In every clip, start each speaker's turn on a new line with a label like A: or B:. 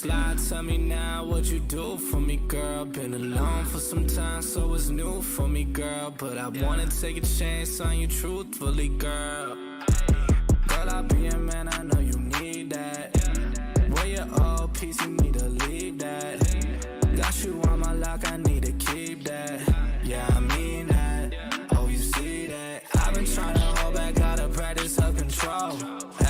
A: fly, tell me now what you do for me, girl. Been alone for some time, so it's new for me, girl. But I wanna take a chance on you truthfully, girl. Girl, I'll be a man, I know you need that. Where your old piece, you need to leave that. Got you on my lock, I need to keep that. Yeah, I mean that. Oh, you see that? I've been trying to hold back, gotta practice self-control.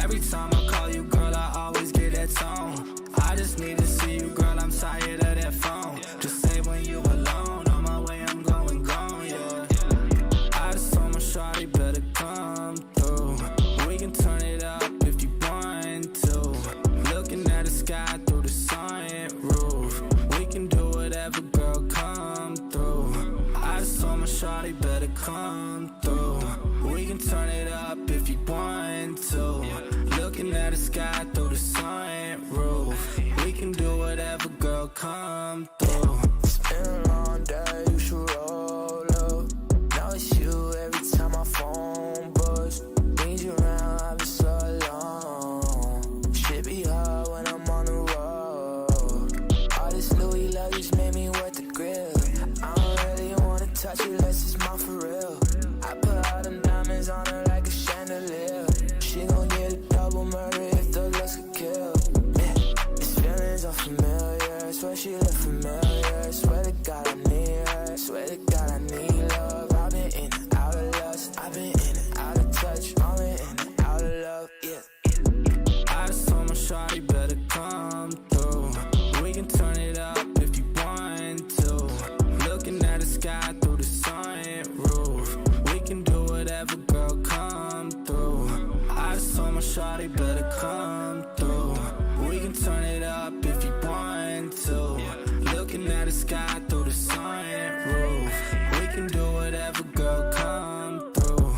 A: Every time I call you, girl, I always get that tone. I just need to see you, girl, I'm tired of that phone. Just say when you alone, on my way, I'm going gone, yeah. I just told my shawty better come through. We can turn it up if you want to. Looking at the sky through the sunroof. We can do whatever, girl, come through. I just told my shawty better come through. We can turn it up if you want to. Looking at the sky through the sunroof. We can do whatever, girl, come through.
B: It's been a long day, you should roll up. Now it's you every time my phone buzz. Need you around, I've been so alone. Shit be hard when I'm on the road. All this Louis luggage made me wet the grill. I don't really wanna touch it unless it's mine for real. I put all them diamonds on her like a chandelier. She gon' get a double murder if the looks could kill. These feelings are familiar, swear she look familiar. Swear to God I need her, swear to God I need love. I've been in and out of lust, I've been in and out of touch. I've been in and out of love, yeah.
A: I just told my shawty better come through. We can turn it up if you want to. Looking at the sky through the sunroof. We can do whatever, girl, come through. I just told my shawty better come through. We can turn it up if you want to. Looking at the sky through the sunroof. We can do whatever, girl, come through.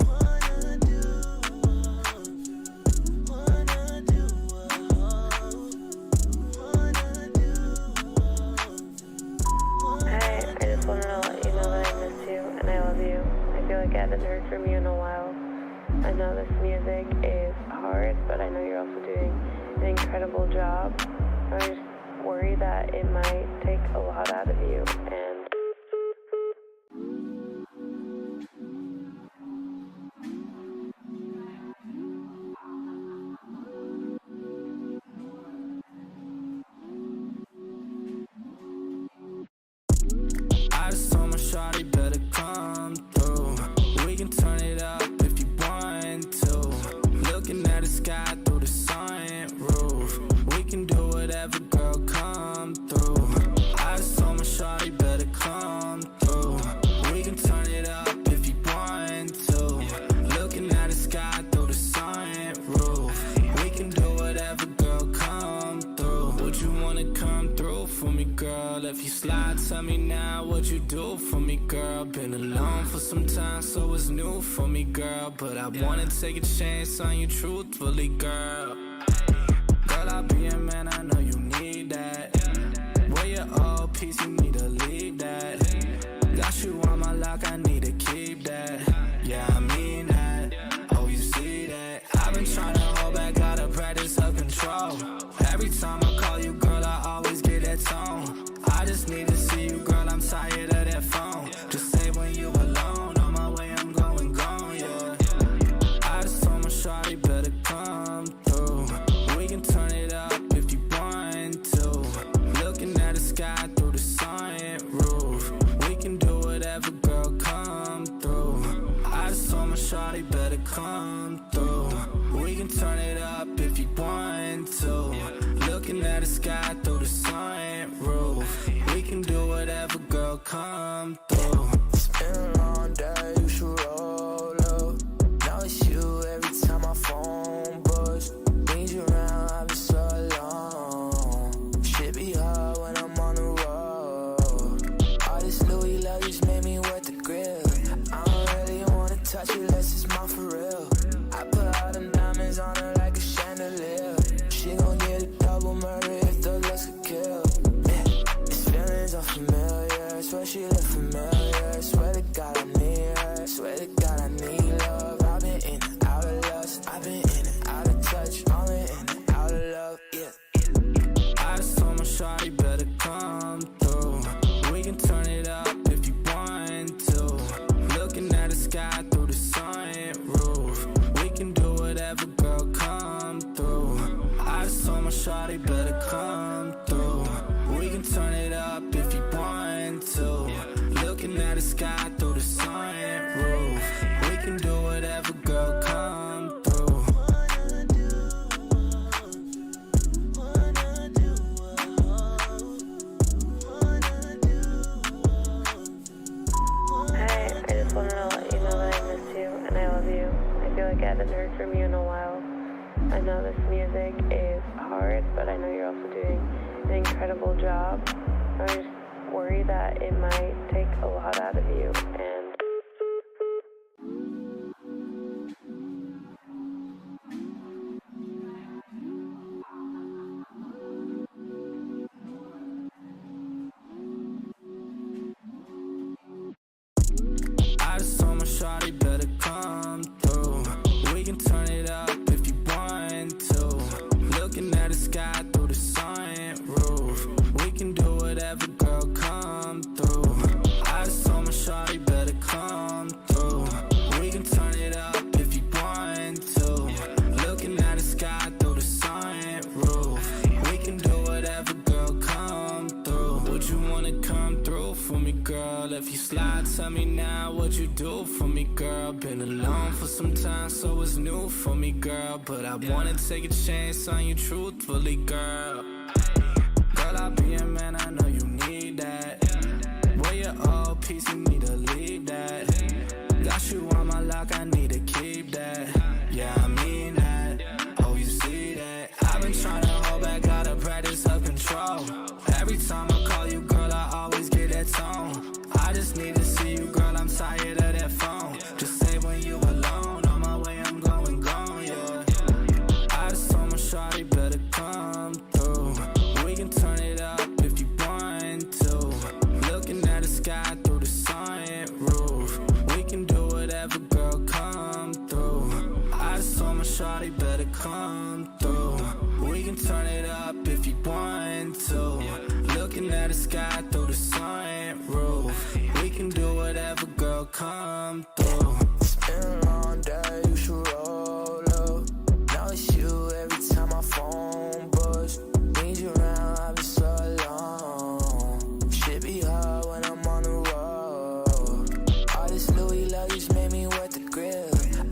C: Hi, I just wanted to let you know that I miss you and I love you. I feel like I haven't heard from you in a while. I know this music is hard, but I know you're also doing an incredible job. I just worry that it might take a lot out of you, and
A: I just told my shawty better come through. We can turn it up if you want to. Looking at the sky through the sunroof. We can do whatever, girl, come through. I just told my shawty better come through. We can turn it up if you want to. Looking at the sky through the sunroof. We can do whatever, girl, come through. Would you wanna come through for me, girl? If you slide, tell me now what you do for me, girl. Been alone for some time, so it's new for me, girl. But I wanna take a chance on you truthfully, girl. Girl, I'll be a man, I know you need that. Where your old piece, you need to leave that. Got you on my lock, I need to keep that. Yeah, I mean that. Oh, you see that? I've been trying to hold back, gotta practice self-control. Every time I call you, girl, I always get that tone. I just need to see you, girl, I'm tired of that phone. Just say when you alone, on my way, I'm going gone, yeah. I just told my shawty better come through. We can turn it up if you want to. Looking at the sky through the sunroof. We can do whatever, girl, come through. I just told my shawty better come through. We can turn it up if you want to. Looking at the sky through the sunroof. We can do whatever, girl, come through.
B: It's been a long day, you should roll up. Now it's you every time my phone buzz. Need you around, I've been so alone. Shit be hard when I'm on the road. All this Louis luggage made me wet the grill. I don't really wanna touch it unless it's mine for real. I put all them diamonds on her like a chandelier. She gon' get a double murder if the looks could kill. These feelings are familiar, swear she look familiar. Swear to God I need her, swear to God I need love. I've been in and out of lust, I've been in and out of touch. I've been in and out of love, yeah.
A: I just told my sky through the sunroof. We can do whatever, girl, come through. I just told my shawty better come through. We can turn it up if you want to. Looking at the sky through the sunroof. We can do whatever, girl, come through.
C: Hi, I just wanted to let you know that I miss you and I love you. I feel like I haven't heard from you in a while. I know this music is hard, but I know you're also doing an incredible job. I just worry that it might take a lot out of you, and
A: I just told my shawty better come through. We can turn it up if you want to. Looking at the sky through the sunroof. We can do whatever, girl, come through. I just told my shawty better come through. We can turn it up if you want to. Looking at the sky through the sunroof. We can do whatever, girl, come through. Would you wanna come through for me, girl? If you slide, tell me now what you do for me, girl. Been alone for some time, so it's new for me, girl. But I wanna take a chance on you truthfully, girl. Girl, I'll be a man, I know you need that. Boy, you're all peace, you need to leave that. Got you on my lock, I need to keep that. Yeah, I mean that. Oh, you see that? I've been trying to hold back, gotta practice self-control. Every time I call you, girl, I always get that tone. I just need to see you, girl, I'm tired of that phone. Just say when you alone, on my way, I'm going gone, yeah. I just told my shawty better come through. We can turn it up if you want to. Looking at the sky through the sunroof. We can do whatever, girl, come through. I just told my shawty better come through. We can turn it up if you want to. Looking at the sky through the sunroof. We can do whatever, girl, come through.
B: It's been a long day, you should roll up. Now it's you every time my phone buzz. Need you around, I've been so alone. Shit be hard when I'm on the road. All this Louis luggage made me wet the grill.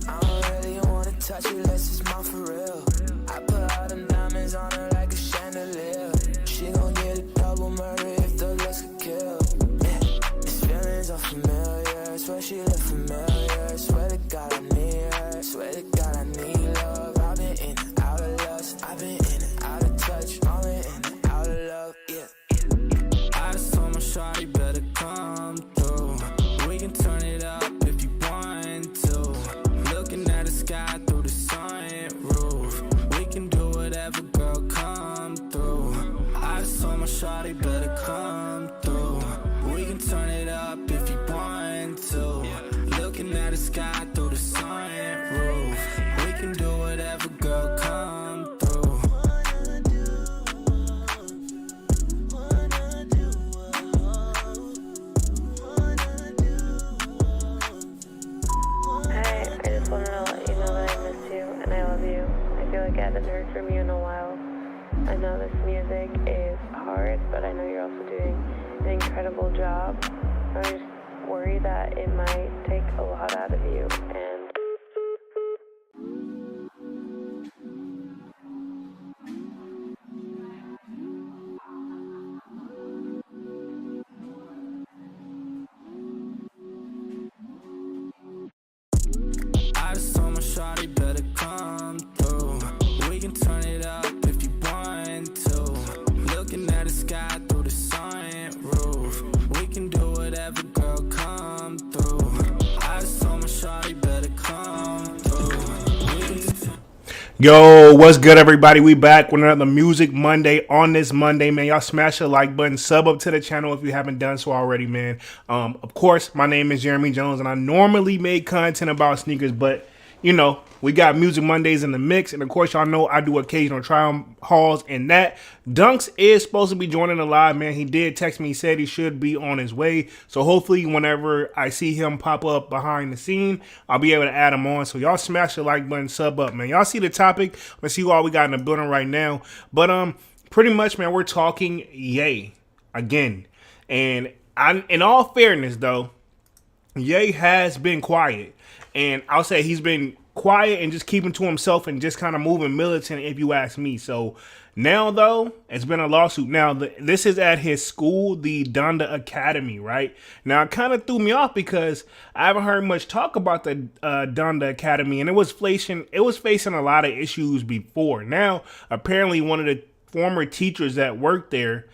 B: I don't really wanna touch it unless it's mine for real. I put all the diamonds on her like a chandelier. She gon' get a double murder if the looks could kill. Yeah, these feelings are familiar. Swear she look familiar. Swear to God I need her. Swear to God I need love. I've been in and out of lust. I've been in and out of touch. Only in and out of love. Yeah.
A: I just told my shawty better come through. We can turn it up if you want to. Looking at the sky through the sunroof. We can do whatever, girl, come through. I just told my shawty better come through. We can turn it up if you want to. Looking at the sky through the sunroof. We can do whatever, girl, come through.
C: hi, I just wanted to let you know that I miss you and I love you. I feel like I haven't heard from you in a while. I know this music is hard, but I know you're also doing an incredible job. I just worry that it might take a lot out of you, and
A: I just told my shawty better come through. We can turn it up if you want to. Looking at the sky through the sunroof. We can do whatever, girl, come through. I just told my shawty better come through. We can
D: Yo, what's good, everybody? We back with another Music Monday. On this Monday, man, y'all smash the like button, sub up to the channel if you haven't done so already, man. Of course, my name is Jeremy Jones, and I normally make content about sneakers, but you know, we got Music Mondays in the mix. And of course, y'all know I do occasional try hauls and that. Dunks is supposed to be joining the live, man. He did text me, he said he should be on his way. So hopefully whenever I see him pop up behind the scene, I'll be able to add him on. So y'all smash the like button, sub up, man. Y'all see the topic. Let's see what we got in the building right now. But pretty much, man, we're talking Ye again. And in all fairness, though, Ye has been quiet. And I'll say he's been quiet and just keeping to himself and just kind of moving militant, if you ask me. So now, though, it's been a lawsuit. Now, this is at his school, the Donda Academy, right? Now, it kind of threw me off because I haven't heard much talk about the Donda Academy, and it was facing a lot of issues before. Now, apparently, one of the former teachers that worked there,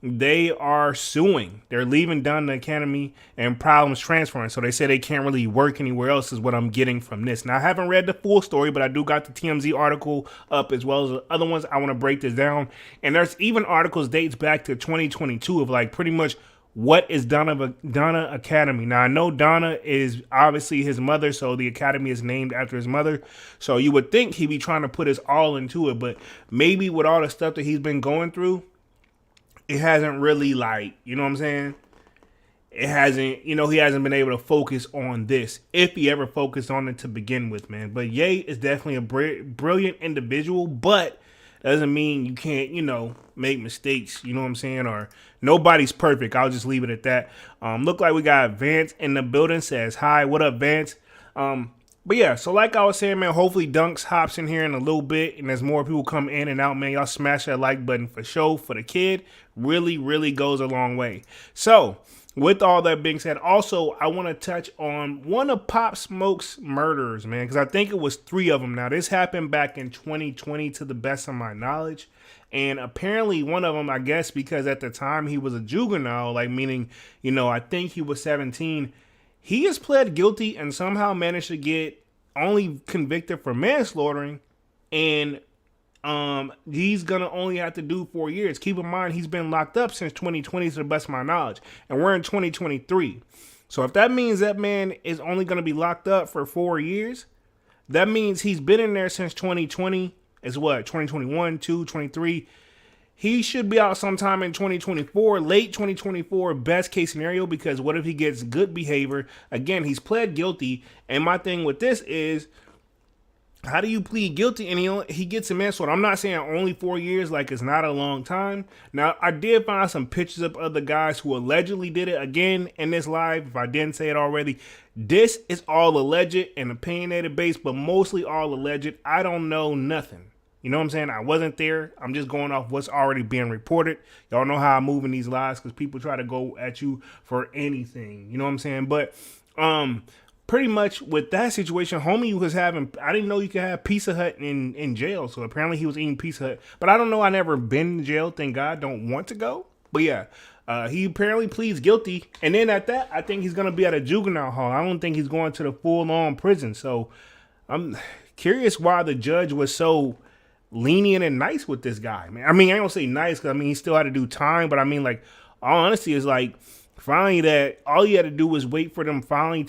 D: they are suing. They're leaving Donda Academy and problems transferring. So they say they can't really work anywhere else is what I'm getting from this. Now, I haven't read the full story, but I do got the TMZ article up as well as the other ones. I want to break this down. And there's even articles dates back to 2022 of like pretty much what is Donda Academy. Now, I know Donna is obviously his mother, so the academy is named after his mother. So you would think he'd be trying to put his all into it, but maybe with all the stuff that he's been going through, it hasn't really, like, you know what I'm saying? It hasn't, you know, he hasn't been able to focus on this, if he ever focused on it to begin with, man. But Ye is definitely a brilliant individual, but doesn't mean you can't, you know, make mistakes, you know what I'm saying? Or nobody's perfect. I'll just leave it at that. Look like we got Vance in the building, says hi. What up, Vance? But yeah, so like I was saying, man, hopefully Dunks hops in here in a little bit, and as more people come in and out, man, y'all smash that like button for show for the kid. Really, really goes a long way. So, with all that being said, also, I want to touch on one of Pop Smoke's murders, man, because I think it was 3 of them. Now, this happened back in 2020 to the best of my knowledge, and apparently one of them, I guess, because at the time he was a juvenile, like meaning, you know, I think he was 17, he has pled guilty and somehow managed to get only convicted for manslaughtering, and he's gonna only have to do 4 years. Keep in mind, he's been locked up since 2020 to the best of my knowledge, and we're in 2023. So if that means that man is only gonna be locked up for 4 years, that means he's been in there since 2020. It's what, 2021, 2, 23. He should be out sometime in 2024, late 2024, best case scenario, because what if he gets good behavior? Again, he's pled guilty, and my thing with this is, how do you plead guilty and he gets a manslaughter? I'm not saying only 4 years, like it's not a long time. Now, I did find some pictures of other guys who allegedly did it. Again, in this live, if I didn't say it already, this is all alleged and opinionated based, but mostly all alleged. I don't know nothing. You know what I'm saying? I wasn't there. I'm just going off what's already being reported. Y'all know how I move in these lives because people try to go at you for anything. You know what I'm saying? But pretty much with that situation, homie was having, I didn't know you could have Pizza Hut in jail. So apparently he was eating Pizza Hut. But I don't know. I never been to jail. Thank God. Don't want to go. But yeah, he apparently pleads guilty. And then at that, I think he's going to be at a juvenile hall. I don't think he's going to the full-on prison. So I'm curious why the judge was so lenient and nice with this guy, man. I mean, I don't say nice because I mean he still had to do time, but I mean, like, all honesty is like finally that all you had to do was wait for them finally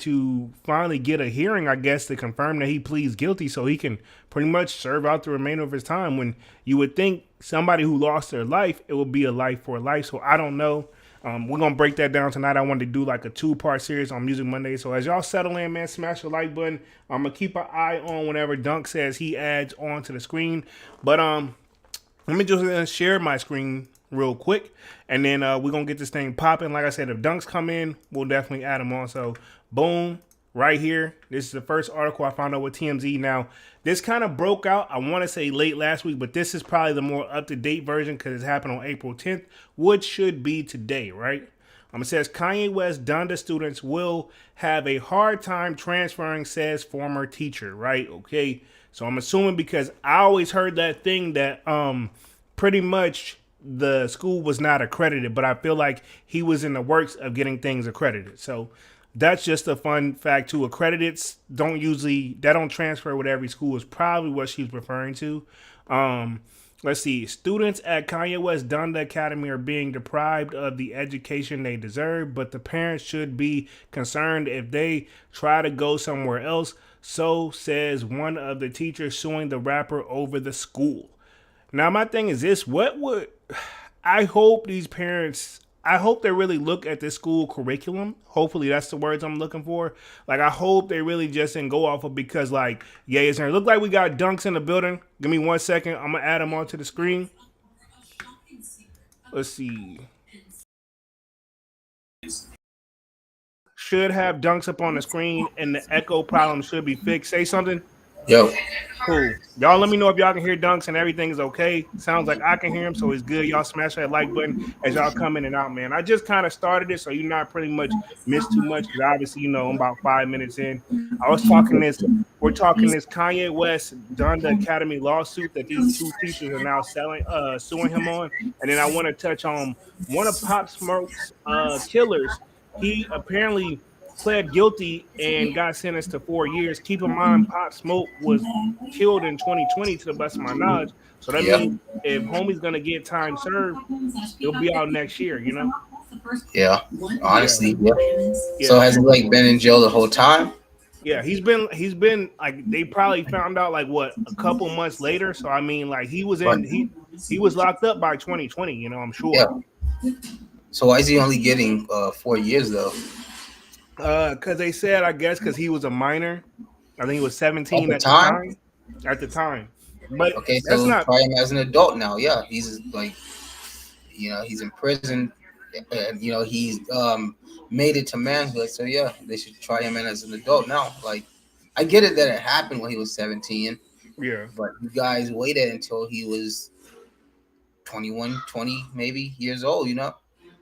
D: get a hearing, I guess, to confirm that he pleads guilty so he can pretty much serve out the remainder of his time. When you would think somebody who lost their life, it would be a life for life. So I don't know. We're going to break that down tonight. I wanted to do like a 2-part series on Music Monday. So as y'all settle in, man, smash the like button. I'm going to keep an eye on whenever Dunk says he adds onto the screen. But let me just share my screen real quick. And then we're going to get this thing popping. Like I said, if Dunks come in, we'll definitely add them on. So boom, right here. This is the first article I found out with TMZ. Now, this kind of broke out, I want to say late last week, but this is probably the more up-to-date version because it happened on April 10th, which should be today, right? It says, Kanye West Donda students will have a hard time transferring, says former teacher, right? Okay, so I'm assuming because I always heard that thing that pretty much the school was not accredited, but I feel like he was in the works of getting things accredited. So that's just a fun fact too. Accrediteds don't transfer with every school is probably what she's referring to. Let's see. Students at Kanye West Donda Academy are being deprived of the education they deserve, but the parents should be concerned if they try to go somewhere else. So says one of the teachers suing the rapper over the school. Now, my thing is this: what would I hope these parents? I hope they really look at the school curriculum. Hopefully, that's the words I'm looking for. Like, I hope they really just didn't go off of because, like, yeah, it's look like we got Dunks in the building. Give me 1 second. I'm gonna add them onto the screen. Let's see. Should have Dunks up on the screen, and the echo problem should be fixed. Say something.
E: Yo,
D: Cool. Y'all let me know if y'all can hear Dunks and everything is okay. Sounds like I can hear him, so it's good. Y'all smash that like button as y'all come in and out, man. I just kind of started it, so you're not pretty much missed too much because obviously, I'm about 5 minutes in. I was talking this, we're talking this Kanye West Donda Academy lawsuit that these two teachers are now suing him on. And then I want to touch on one of Pop Smoke's killers. He apparently pled guilty and got sentenced to 4 years. Keep in mind, Pop Smoke was killed in 2020, to the best of my knowledge. So that
E: yeah,
D: means if homie's gonna get time served, he'll be out next year.
E: yeah.
D: Yeah,
E: Honestly, yeah. So
D: yeah,
E: has he like been in jail the whole time?
D: yeah. He's been like they probably found out like what a couple months later. So I mean, like
E: But
D: he was locked up by 2020. I'm
E: yeah.
D: sure.
E: So why is he only getting 4 years though?
D: Because they said I guess because he was a minor. I think he was
E: At
D: 17
E: the
D: at the
E: time?
D: time. At the time, but
E: Okay,
D: that's
E: so
D: not.
E: try him as an adult now. Yeah, he's like, he's in prison, and he's made it to manhood. So yeah, they should try him in as an adult now. Like, I get it that it happened when he was 17,
D: Yeah.
E: but you guys waited until he was 21, 20 maybe years old.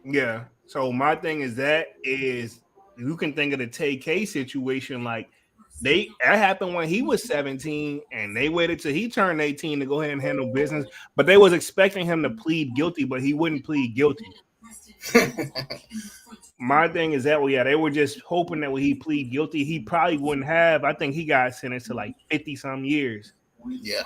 D: Yeah. So my thing is you can think of the Tay K situation like that happened when he was 17 and they waited till he turned 18 to go ahead and handle business, but they was expecting him to plead guilty, but he wouldn't plead guilty. My thing is that well, yeah, they were just hoping that when he plead guilty, he probably wouldn't have. I think he got sentenced to like 50 some years.
E: Yeah,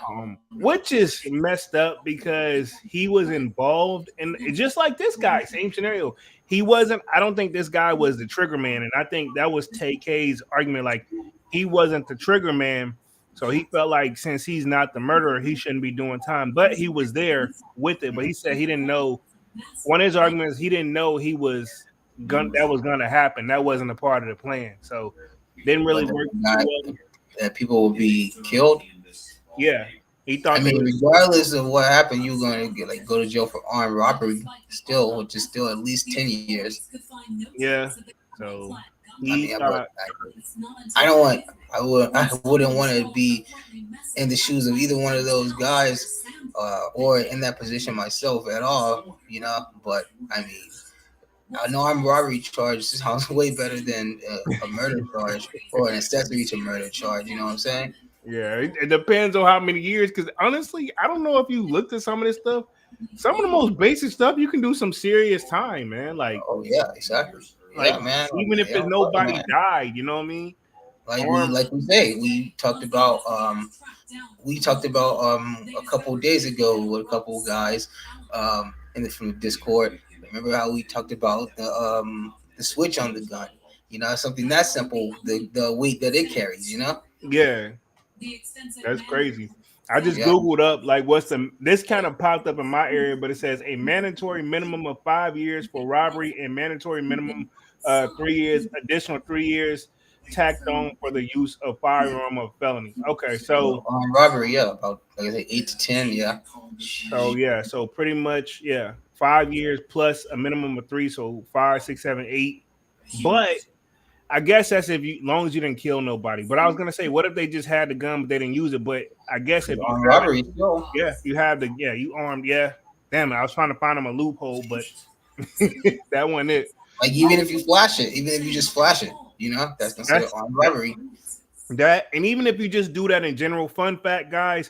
D: Which is messed up because he was involved in just like this guy, same scenario. He wasn't, I don't think this guy was the trigger man. And I think that was Tay K's argument. Like he wasn't the trigger man. So he felt like since he's not the murderer, he shouldn't be doing time. But he was there with it. But he said he didn't know one of his arguments, he didn't know that was gonna happen. That wasn't a part of the plan. So didn't really
E: but
D: work too
E: not
D: well.
E: that people will be killed.
D: Yeah. He
E: I
D: thought they
E: mean,
D: was
E: regardless of what happened, you're gonna go to jail for armed robbery still, which is still at least 10 years.
D: yeah. So
E: I
D: he
E: mean, but
D: thought
E: I don't want. I wouldn't want to be in the shoes of either one of those guys, or in that position myself at all. But I mean, an armed robbery charge sounds way better than a murder charge or an accessory to murder charge. You know what I'm saying?
D: yeah, it depends on how many years. Because honestly, I don't know if you looked at some of this stuff. Some of the most basic stuff you can do some serious time, man.
E: Oh yeah, exactly.
D: Like
E: Yeah, man.
D: even if
E: Yeah,
D: it's
E: fuck it,
D: nobody
E: man.
D: died, you know what I mean? Or
E: Like we say, we talked about a couple of days ago with a couple of guys from the Discord. Remember how we talked about the switch on the gun? Something that simple, the weight that it carries.
D: yeah, that's crazy. I just
E: Yeah.
D: googled up like what's the this kind of popped up in my area, but it says a mandatory minimum of 5 years for robbery and mandatory minimum 3 years, additional 3 years tacked on for the use of firearm of felony. Okay, so
E: Robbery, yeah, about like I say 8 to 10, yeah.
D: yeah, so pretty much yeah, 5 years plus a minimum of three, so 5, 6, 7, 8. But I guess that's if you, long as you didn't kill nobody. But I was gonna say, what if they just had the gun but they didn't use it? But I guess if you
E: On
D: have it,
E: robbery, still.
D: yeah, you have the yeah, you armed, yeah. Damn it, I was trying to find them a loophole, but that wasn't it.
E: Like even if you flash it, even if you just flash it, that's considered
D: That's
E: armed robbery.
D: that, and even if you just do that in general, fun fact, guys,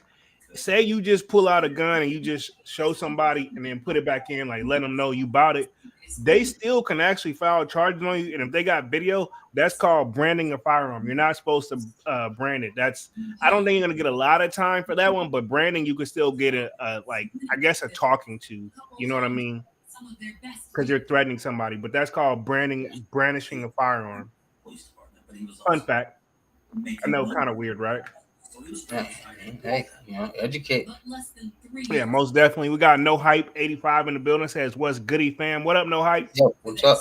D: say you just pull out a gun and you just show somebody and then put it back in, like let them know you bought it. They still can actually file charges on you, and if they got video, that's called branding a firearm. You're not supposed to brand it. That's I don't think you're gonna get a lot of time for that one, but branding you can still get a like I guess a talking to. You know what I mean? Because you're threatening somebody, but that's called brandishing a firearm. Fun fact. I know, kind of weird, right?
E: Yeah. Hey, educate.
D: Yeah, most definitely. We got No Hype 85 in the building. Says, "What's goody, fam? What up, No Hype?
E: Yo, what's up?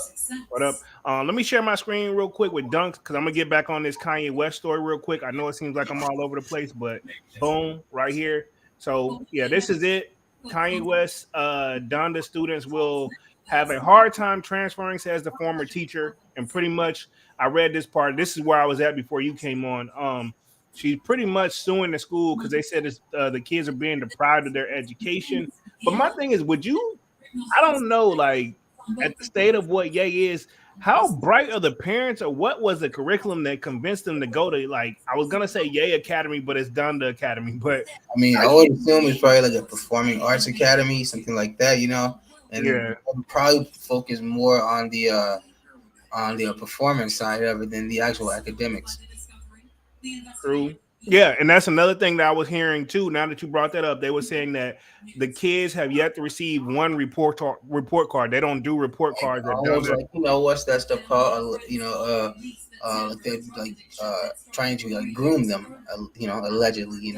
D: What up?" Let me share my screen real quick with Dunks because I'm gonna get back on this Kanye West story real quick. I know it seems like I'm all over the place, but boom, right here. So yeah, this is it. Kanye West, Donda students will have a hard time transferring, says the former teacher. And pretty much, I read this part. This is where I was at before you came on. She's pretty much suing the school because they said the kids are being deprived of their education. But my thing is, would you? I don't know, like at the state of what Ye is, how bright are the parents, or what was the curriculum that convinced them to go to, like, I was gonna say Ye Academy, but it's Donda Academy. But
E: I mean, I would assume it's probably like a performing arts academy, something like that, and
D: yeah,
E: probably focus more on the performance side of it than the actual academics.
D: true. Yeah, and that's another thing that I was hearing too. Now that you brought that up, they were saying that the kids have yet to receive one report card. They don't do report cards at
E: Almost
D: Donda.
E: like what's that stuff called? Like they're like trying to like groom them, allegedly,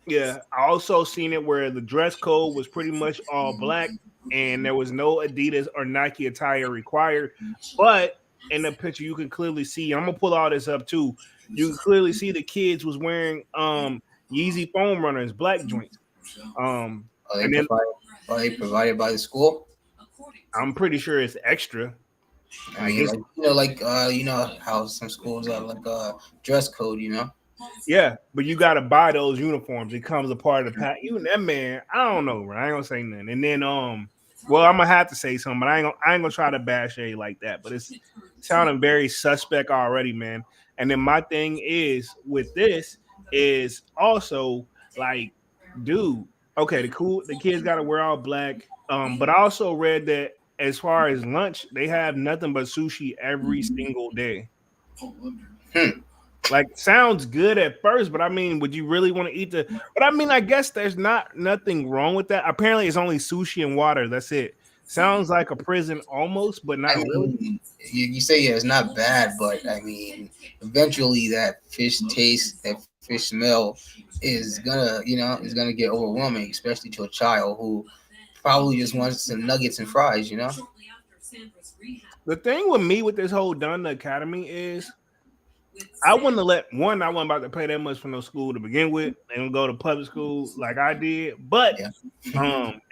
D: Yeah, I also seen it where the dress code was pretty much all black, and there was no Adidas or Nike attire required. But in the picture, you can clearly see. I'm gonna pull all this up too. You can clearly see the kids was wearing Yeezy foam runners, black joints. Um,
E: Are they
D: and then
E: provided? Are they provided by the school?
D: I'm pretty sure it's extra.
E: I
D: Like
E: mean,
D: it's
E: like how some schools have like a dress code.
D: Yeah, but you got to buy those uniforms. It comes a part of the pack. You that man, I don't know, bro. I ain't gonna say nothing. And then well, I'm gonna have to say something, but I ain't gonna try to bash A like that. But it's sounding very suspect already, man. And then my thing is with this is also like, dude, okay, the kids got to wear all black. But I also read that as far as lunch, they have nothing but sushi every single day.
E: Hmm.
D: Like sounds good at first, but I mean, would you really want to eat the? But I mean, I guess there's nothing wrong with that. Apparently, it's only sushi and water. That's it. Sounds like a prison almost, but
E: I
D: not really.
E: mean, you say it's not bad, but I mean, eventually that fish taste, that fish smell, is gonna get overwhelming, especially to a child who probably just wants some nuggets and fries.
D: The thing with me with this whole Donda Academy is I wouldn't have let one. I wasn't about to pay that much for no school to begin with. They don't go to public school like I did, but
E: Yeah.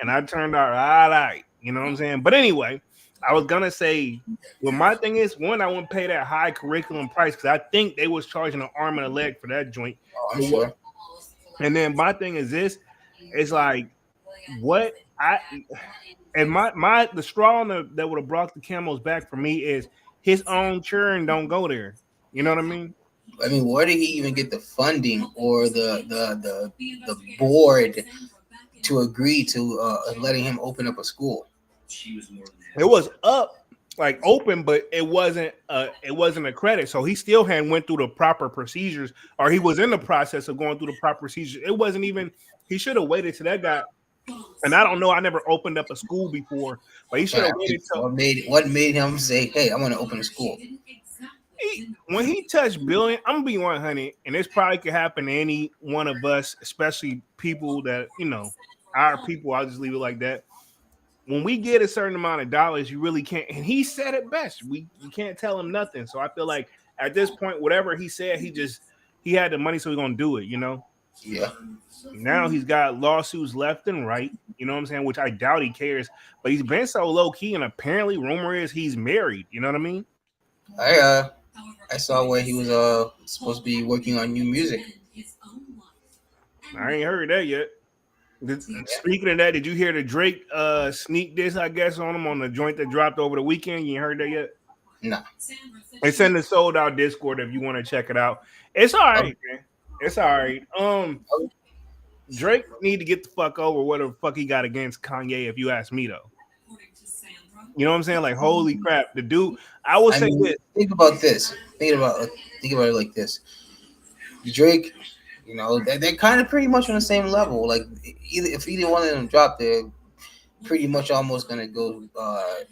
D: and I turned out all right. You know what I'm saying? But anyway, I was gonna say, well, my thing is one, I wouldn't pay that high curriculum price because I think they was charging an arm and a leg for that joint.
E: Oh, I'm sure.
D: And then my thing is this: it's like what I and my the straw that would have brought the camels back for me is his own churn don't go there. You know what I mean?
E: I mean, where did he even get the funding or the board to agree to letting him open up a school?
D: It was up like open, but it wasn't a credit. So he still hadn't went through the proper procedures, or he was in the process of going through the proper procedures. It wasn't even he should have waited till that got. And I don't know, I never opened up a school before, but he should have waited till
E: What made him say, "Hey, I want to open a school"?
D: when he touched billion. I'm gonna be 100, and this probably could happen to any one of us, especially people that our people. I'll just leave it like that. When we get a certain amount of dollars, you really can't. And he said it best. You can't tell him nothing. So I feel like at this point, whatever he said, he had the money, so he's gonna do it.
E: Yeah.
D: Now he's got lawsuits left and right. You know what I'm saying? Which I doubt he cares. But he's been so low key, and apparently, rumor is he's married. You know what I mean?
E: I saw where he was supposed to be working on new music.
D: I ain't heard that yet. Speaking of that, did you hear the Drake sneak diss, I guess, on him on the joint that dropped over the weekend? You ain't heard that yet?
E: No.
D: It's in the sold out Discord if you want to check it out. It's all right, man. It's all right. Drake need to get the fuck over whatever the fuck he got against Kanye, if you ask me though. You know what I'm saying? Like, holy crap, the dude. I will say this.
E: Think about this. Think about it like this. Drake, they're kind of pretty much on the same level. Like, if either one of them drop, they're pretty much almost gonna go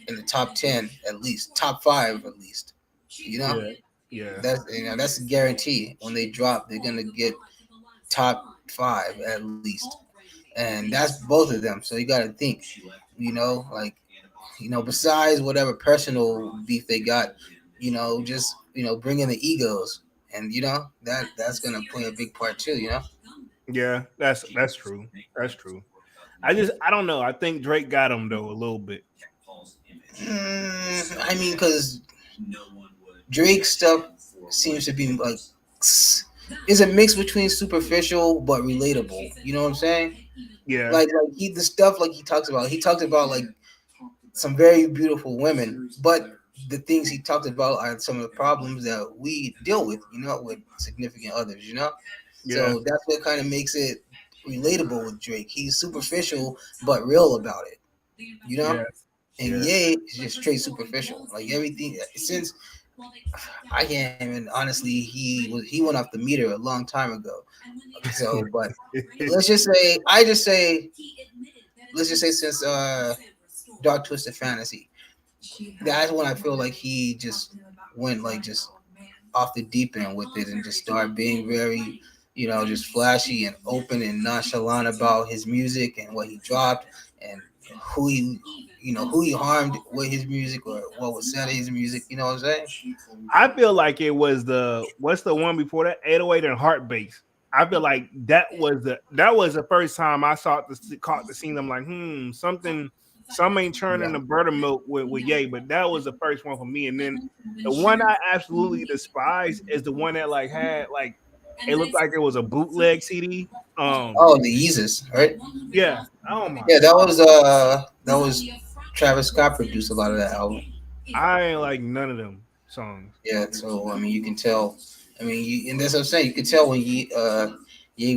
E: in the top 10 at least, top 5 at least.
D: Yeah. Yeah,
E: That's a guarantee. When they drop, they're gonna get top five at least, and that's both of them. So you got to think, like besides whatever personal beef they got, just bring in the egos, and that's gonna play a big part too.
D: yeah, that's true. That's true. I don't know. I think Drake got him though a little bit.
E: I mean, because Drake stuff seems to be like is a mix between superficial but relatable. You know what I'm saying?
D: Yeah,
E: Like he the stuff like he talks about like some very beautiful women, but the things he talked about are some of the problems that we deal with, with significant others,
D: yeah,
E: So that's what kind of makes it relatable with Drake. He's superficial but real about it, you know.
D: yeah,
E: And
D: yeah.
E: Ye is just straight superficial. Like everything since I can't even honestly, he went off the meter a long time ago. So, but let's just say let's just say since Dark Twisted Fantasy, that's when I feel like he just went like just off the deep end with it and just started being very, just flashy and open and nonchalant about his music and what he dropped and who he, who he harmed with his music or what was said of his music. You know what I'm saying?
D: I feel like it was the what's the one before that 808 and Heart Bass. I feel like that was the first time I saw caught the scene. I'm like, some ain't churning
E: Yeah.
D: the buttermilk with Ye, but that was the first one for me. And then the one I absolutely despise is the one that like had like it looked like it was a bootleg CD.
E: Oh, the Yeezus, right?
D: Yeah. Oh my
E: Yeah,
D: god.
E: that was Travis Scott produced a lot of that album.
D: I ain't like none of them songs.
E: Yeah, so I mean, you can tell. I mean, and that's what I'm saying. You can tell when he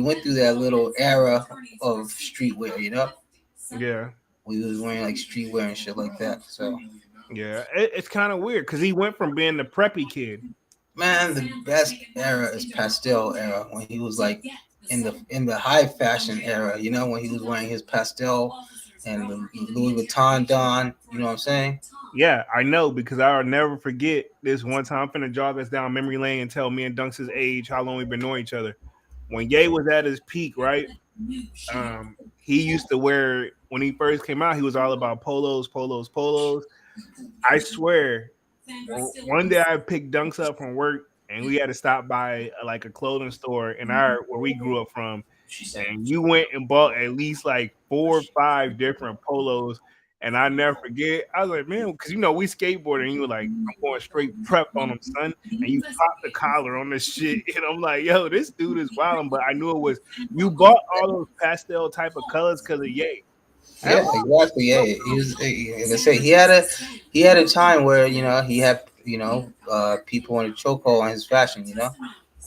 E: went through that little era of streetwear.
D: Yeah.
E: We was wearing like streetwear and shit like that. So,
D: Yeah. It's kind of weird because he went from being the preppy kid.
E: man, the best era is pastel era when he was like in the high fashion era. When he was wearing his pastel and the Louis Vuitton Don. You know what I'm saying?
D: Yeah, I know because I'll never forget this one time. I'm finna jog us down memory lane and tell me and Dunks' age how long we've been knowing each other. When Ye was at his peak, right? He used to wear when he first came out. He was all about polos, polos, polos. I swear, one day I picked Dunks up from work and we had to stop by like a clothing store in our where we grew up from, and you went and bought at least like 4 or 5 different polos. And I never forget, I was like, man, because we skateboarded, and you were like, I'm going straight prep on them, son. And you popped the collar on this shit. And I'm like, yo, this dude is wild. But I knew it was you bought all those pastel type of colors because of Ye.
E: Yeah, exactly. Yeah, as I say, he had a time where he had people in a chokehold on his fashion.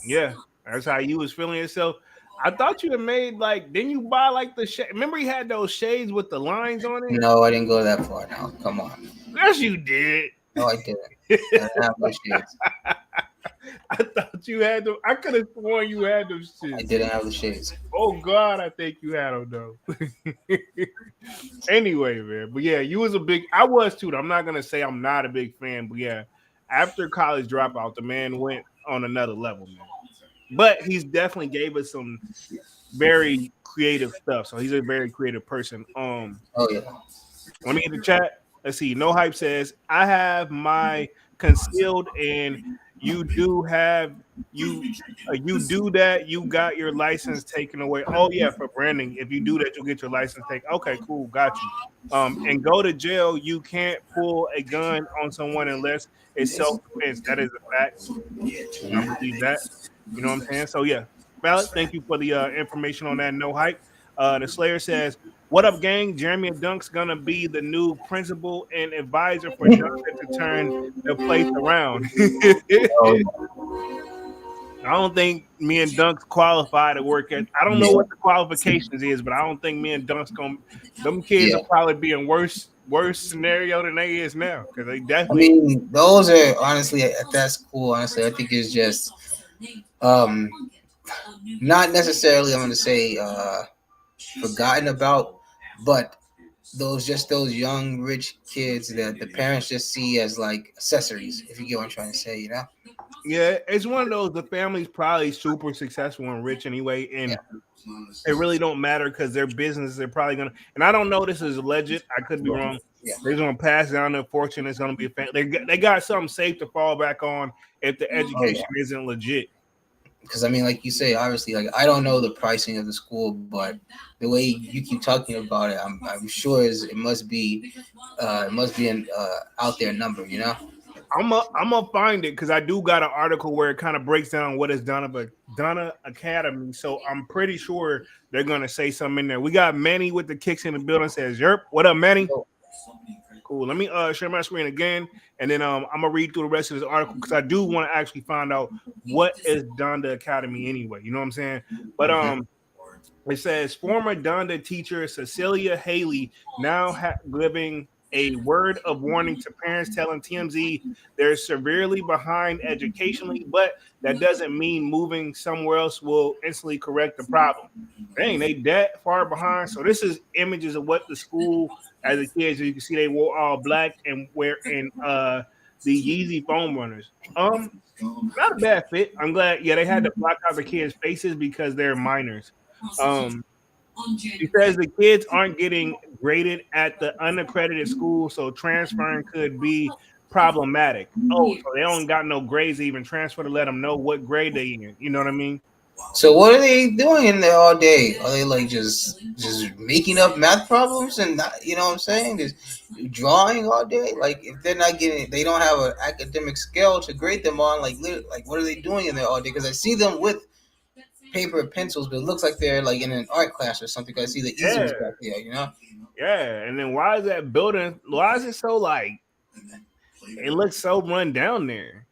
D: Yeah, that's how you was feeling yourself. I thought you had made like, didn't you buy like the shade? Remember he had those shades with the lines on it?
E: No, I didn't go that far. Now, come on.
D: Yes, you did.
E: No, I didn't. I didn't have those shades.
D: I thought you had them. I could have sworn you had them shit.
E: I didn't have the shades.
D: Oh God, I think you had them though. Anyway, man, but yeah, you was a big. I was too. I'm not gonna say I'm not a big fan, but yeah, after college dropout, the man went on another level, man. But he's definitely gave us some very creative stuff. So he's a very creative person.
E: Oh yeah.
D: Let me get the chat. Let's see. No Hype says I have my concealed, and you do have you do that. You got your license taken away. Oh yeah, for branding. If you do that, you'll get your license taken. Okay, cool, got you. And go to jail. You can't pull a gun on someone unless it's self defense. That is a fact. I believe that. You know what I'm saying? So yeah, Valid. Thank you for the information on that. No Hype. The Slayer says, "What up, gang? Jeremy and Dunk's gonna be the new principal and advisor for Duncan to turn the place around."
E: Oh,
D: I don't think me and Dunk's qualify to work at. I don't know
E: yeah.
D: what the qualifications is, but I don't think me and Dunk's gonna. Them kids
E: Yeah.
D: will probably be in worse scenario than they is now because they
E: I
D: definitely.
E: mean, those are honestly at that school. Honestly, I think it's just um not necessarily. I'm going to say forgotten about, but those young rich kids that the parents just see as like accessories. If you get what I'm trying to say.
D: Yeah, it's one of those. The family's probably super successful and rich anyway,
E: Yeah.
D: and it really don't matter because their business. They're probably gonna. And I don't know. This is alleged. I could be wrong.
E: Yeah.
D: They're gonna pass down their fortune. It's gonna be a they got something safe to fall back on if the
E: Oh yeah.
D: education isn't legit.
E: Because I mean, like you say, obviously, like I don't know the pricing of the school, but the way you keep talking about it, I'm sure it must be an out there number, you know.
D: I'm gonna find it because I do got an article where it kind of breaks down what is Donna Academy. So I'm pretty sure they're gonna say something in there. We got Manny with the kicks in the building. Says, "Yerp, what up, Manny?" Cool. Let me share my screen again, and then I'm gonna read through the rest of this article because I do want to actually find out what is Donda Academy anyway. You know what I'm saying? But it says former Donda teacher Cecilia Haley now giving a word of warning to parents, telling TMZ they're severely behind educationally, but that doesn't mean moving somewhere else will instantly correct the problem. Dang, they that far behind. So this is images of what the school as a kid. So you can see they wore all black and wearing the Yeezy foam runners. Not a bad fit. I'm glad. Yeah, they had to block out the kids' faces because they're minors. Um, he says the kids aren't getting graded at the unaccredited school, so transferring could be problematic. Oh, so they don't got no grades to even transfer to let them know what grade they in. You know what I mean?
E: So what are they doing in there all day? Are they like just making up math problems and not, you know what I'm saying? Just drawing all day? Like if they're not getting, they don't have an academic scale to grade them on. Like what are they doing in there all day? Because I see them with paper and pencils, but it looks like they're like in an art class or something. 'Cause I see the
D: Yeah,
E: easels back there, you know.
D: yeah. And then why is that building? Why is it so like? It looks so run down there.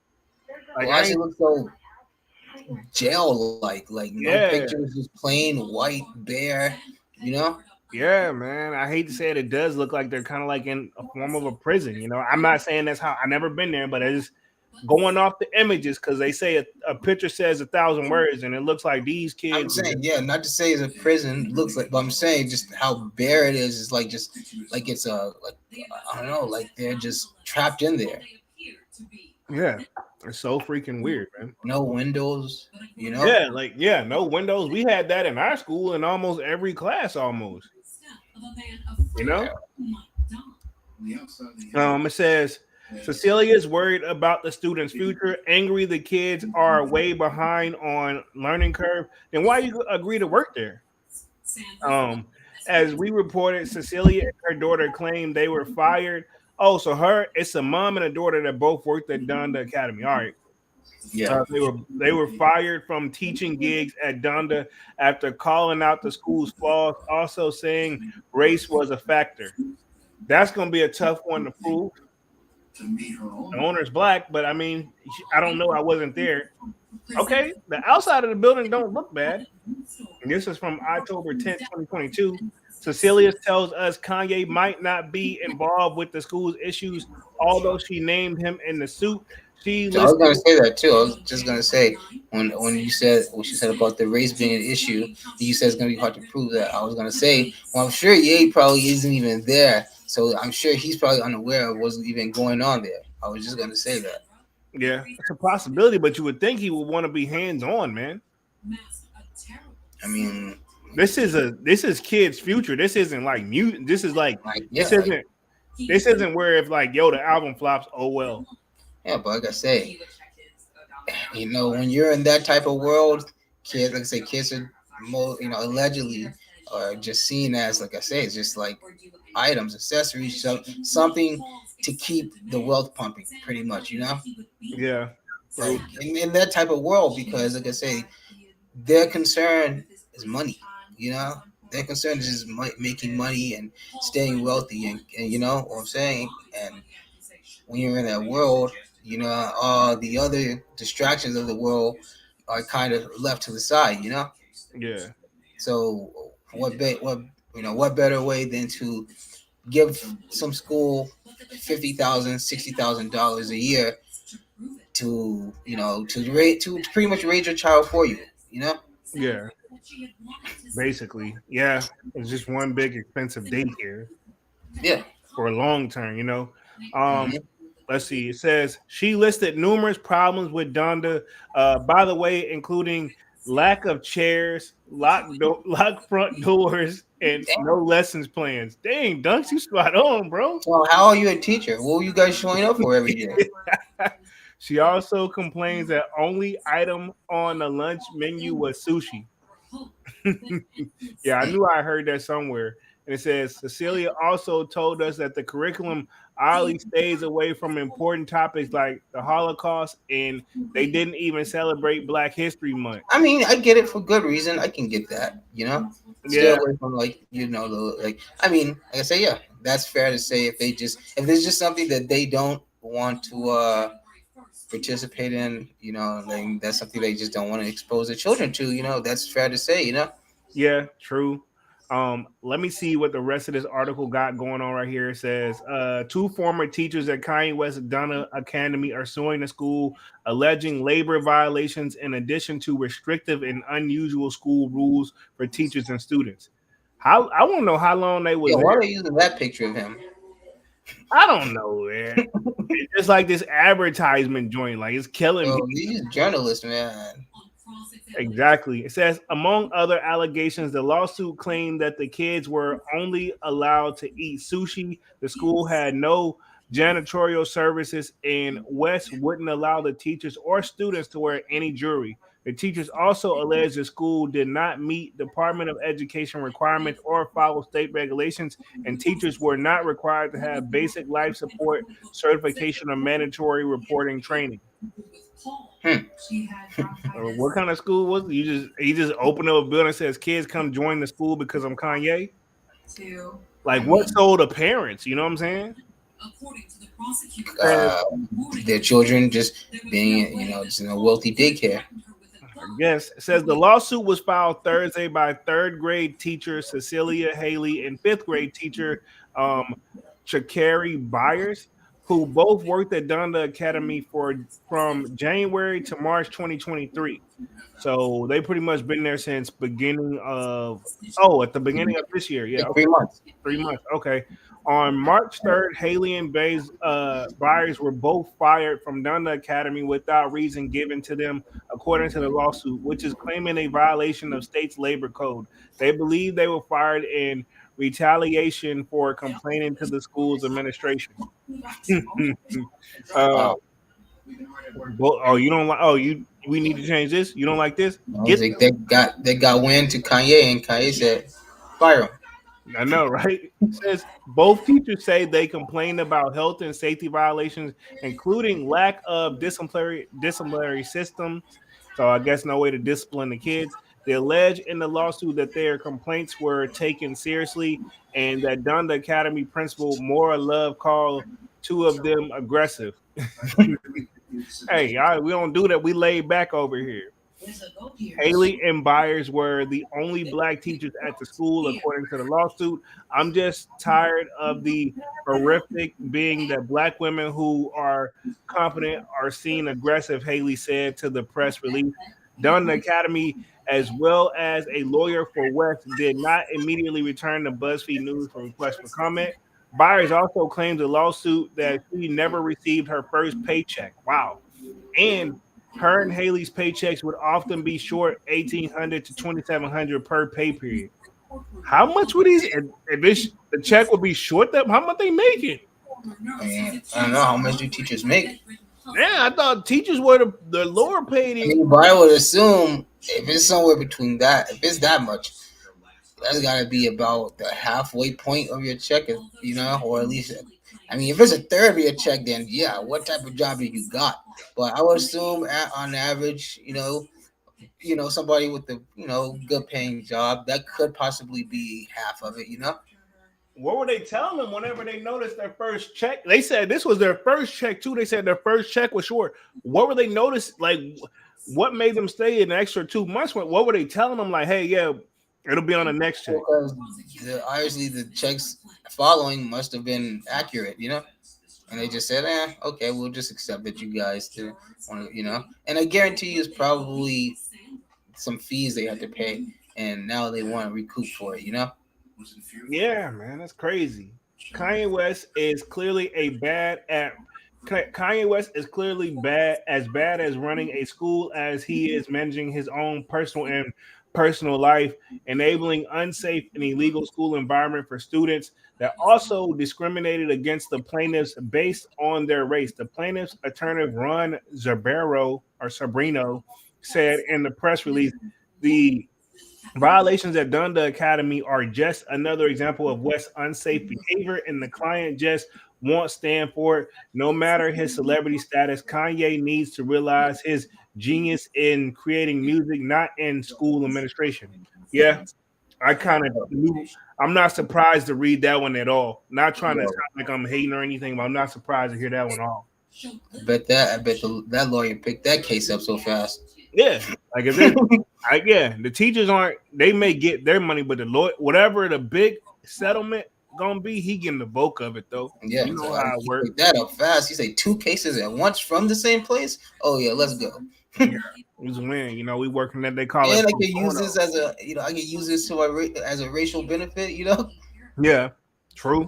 D: Like
E: Why
D: I
E: does it
D: ain't.
E: look so jail like no
D: Yeah,
E: pictures, just plain white bare, you know?
D: yeah, man. I hate to say it. It does look like they're kind of like in a form of a prison. You know, I'm not saying that's how. I never been there, but it's going off the images because they say a picture says 1,000 words, and it looks like these
E: I'm
D: kids.
E: saying, yeah, not to say it's a prison looks like, but I'm saying just how bare it is. It's like just like it's a like I don't know, like they're just trapped in there.
D: Yeah, it's so freaking weird, man.
E: No windows, you know.
D: Yeah, like yeah, no windows. We had that in our school in almost every class, almost. You know. It says Cecilia is worried about the students' future. Angry, the kids are way behind on learning curve. Then why you agree to work there? Um, as we reported, Cecilia and her daughter claimed they were fired. Oh, so it's a mom and a daughter that both worked at Donda Academy. All right.
E: Yeah.
D: They were fired from teaching gigs at Donda after calling out the school's flaws, also saying race was a factor. That's going to be a tough one to prove. The owner's black, but I mean, I don't know. I wasn't there. Okay, the outside of the building don't look bad. And this is from October 10th, 2022. Cecilia tells us Kanye might not be involved with the school's issues, although she named him in the suit. She
E: So I was
D: listed,
E: gonna say that too. I was just gonna say when you said what you said about the race being an issue, you said it's gonna be hard to prove that. I was gonna say, well, I'm sure Ye probably isn't even there, so I'm sure he's probably unaware of what's even going on there. I was just gonna say that.
D: yeah, it's a possibility, but you would think he would want to be hands on, man.
E: I mean,
D: This is kids' future. This isn't like mute. This is like
E: like
D: this
E: yeah, like
D: isn't this isn't where if like yo the album flops. Oh well.
E: yeah, but like I say, you know, when you're in that type of world, kids, like I say, kids are more, you know, allegedly are just seen as, like I say, it's just like items, accessories, so something to keep the wealth pumping, pretty much, you know,
D: Yeah.
E: like in that type of world, because like I say, their concern is money, you know. Their concern is just making money and staying wealthy, and you know what I'm saying. And when you're in that world, you know, all the other distractions of the world are kind of left to the side, you know.
D: Yeah.
E: So what you know what better way than to give some school $50,000, $60,000 a year to, you know, to pretty much raise your child for you, you know.
D: Yeah. Basically. Yeah. It's just one big expensive daycare
E: Yeah.
D: for a long term, you know. Um,
E: Mhm.
D: let's see. It says she listed numerous problems with Donda. By the way, including lack of chairs, lock front doors, and no lessons plans. Dang, Dunks, you spot on, bro.
E: So how are you a teacher? What were you guys showing up for every day?
D: She also complains that only item on the lunch menu was sushi. Yeah, I knew I heard that somewhere. And it says Cecilia also told us that the curriculum oddly stays away from important topics like the Holocaust, and they didn't even celebrate Black History Month.
E: I mean, I get it for good reason. I can get that, you know. Stay
D: Yeah,
E: away from like the like. I mean, like I say, yeah, that's fair to say. If there's just something that they don't want to participate in, like that's something they just don't want to expose their children to. That's fair to say.
D: yeah, true. Let me see what the rest of this article got going on right here. It says two former teachers at Kanye West Donda Academy are suing the school, alleging labor violations in addition to restrictive and unusual school rules for teachers and students. How I want to know how long they
E: Yeah,
D: was
E: why
D: there.
E: are they using that picture of him?
D: I don't know, man. It's just like this advertisement joint, like it's killing me.
E: Oh, these journalists, man.
D: Exactly. It says, among other allegations, the lawsuit claimed that the kids were only allowed to eat sushi. The school had no janitorial services, and West wouldn't allow the teachers or students to wear any jewelry. The teachers also alleged the school did not meet Department of Education requirements or follow state regulations, and teachers were not required to have basic life support certification or mandatory reporting training.
E: Hmm.
D: What kind of school was it? You just open up a building and says kids come join the school because I'm Kanye.
E: I
D: Like what
E: mean,
D: sold the parents? You know what I'm saying? Says,
E: uh, their children just being, just in a wealthy daycare.
D: I guess it says the lawsuit was filed Thursday by third grade teacher Cecilia Haley and fifth grade teacher um, Chakari Byers, who both worked at Donda Academy for from January to March 2023. So they pretty much been there since beginning of at the beginning of this year. Yeah,
E: Like
D: okay.
E: 3 months.
D: 3 months. Okay. On March 3rd, Haley and Byers were both fired from Donda Academy without reason given to them, according to the lawsuit, which is claiming a violation of state's labor code. They believe they were fired in retaliation for complaining to the school's administration. uh,
E: Wow.
D: you don't like? Oh, you we need to change this. You don't like this?
E: I was
D: Get
E: like, they got wind to Kanye, and Kanye said, "Fire him."
D: I know, right? It says both teachers say they complained about health and safety violations, including lack of disciplinary systems. So I guess no way to discipline the kids. They allege in the lawsuit that their complaints were taken seriously and that Donda Academy principal Maura Love called two of them aggressive. Hey, we don't do that. We laid back over here. Haley and Byers were the only black teachers at the school, according to the lawsuit. I'm just tired of the horrific being that black women who are competent are seen aggressive, Haley said to the press release. Dunn Academy, as well as a lawyer for West, did not immediately return to BuzzFeed News for request for comment. Byers also claims a lawsuit that she never received her first paycheck. Wow. And her and Haley's paychecks would often be short 1,800 to 2,700 per pay period. How much would these? If the check would be short, them how much they making?
E: I mean, I don't know how much do teachers make.
D: Yeah, I thought teachers were the lower paid.
E: I mean, but I would assume if it's somewhere between that, if it's that much, that's got to be about the halfway point of your check, or at least. I mean, if it's a third of your check, then yeah, what type of job have you got? But I would assume, on average, somebody with a good paying job that could possibly be half of it.
D: What were they telling them whenever they noticed their first check? They said this was their first check too. They said their first check was short. What were they notice? Like, what made them stay an extra 2 months? What were they telling them? Like, hey, yeah, it'll be on the next check.
E: Because obviously the checks following must have been accurate. And they just said, okay, we'll just accept that you guys didn't want to. And I guarantee you it's probably some fees they had to pay, and now they want to recoup for it.
D: Yeah, man, that's crazy. Kanye West is clearly a bad at Kanye West is clearly bad as running a school as he is managing his own personal life, enabling unsafe and illegal school environment for students that also discriminated against the plaintiffs based on their race. The plaintiffs' attorney Ron Sabrino said in the press release, the violations at Donda Academy are just another example of West's unsafe behavior, and the client just won't stand for it. No matter his celebrity status, Kanye needs to realize his genius in creating music, not in school administration. Yeah, I kind of knew. I'm not surprised to read that one at all. Not trying to sound
E: Yo,
D: like I'm hating or anything, but I'm not surprised to hear that one off.
E: I bet that lawyer picked that case up so fast.
D: Yeah, like if it, yeah, the teachers aren't. They may get their money, but the lawyer, whatever the big settlement gonna be, he getting the bulk of it though.
E: Yeah,
D: You know
E: so
D: how it
E: he
D: works.
E: picked that up fast. He said two cases at once from the same place. Oh yeah, let's go.
D: Yeah, it was a win. You know, we working that they call it
E: And I
D: pro
E: can use
D: bono.
E: this as a, I can use this to as a racial benefit.
D: Yeah, true.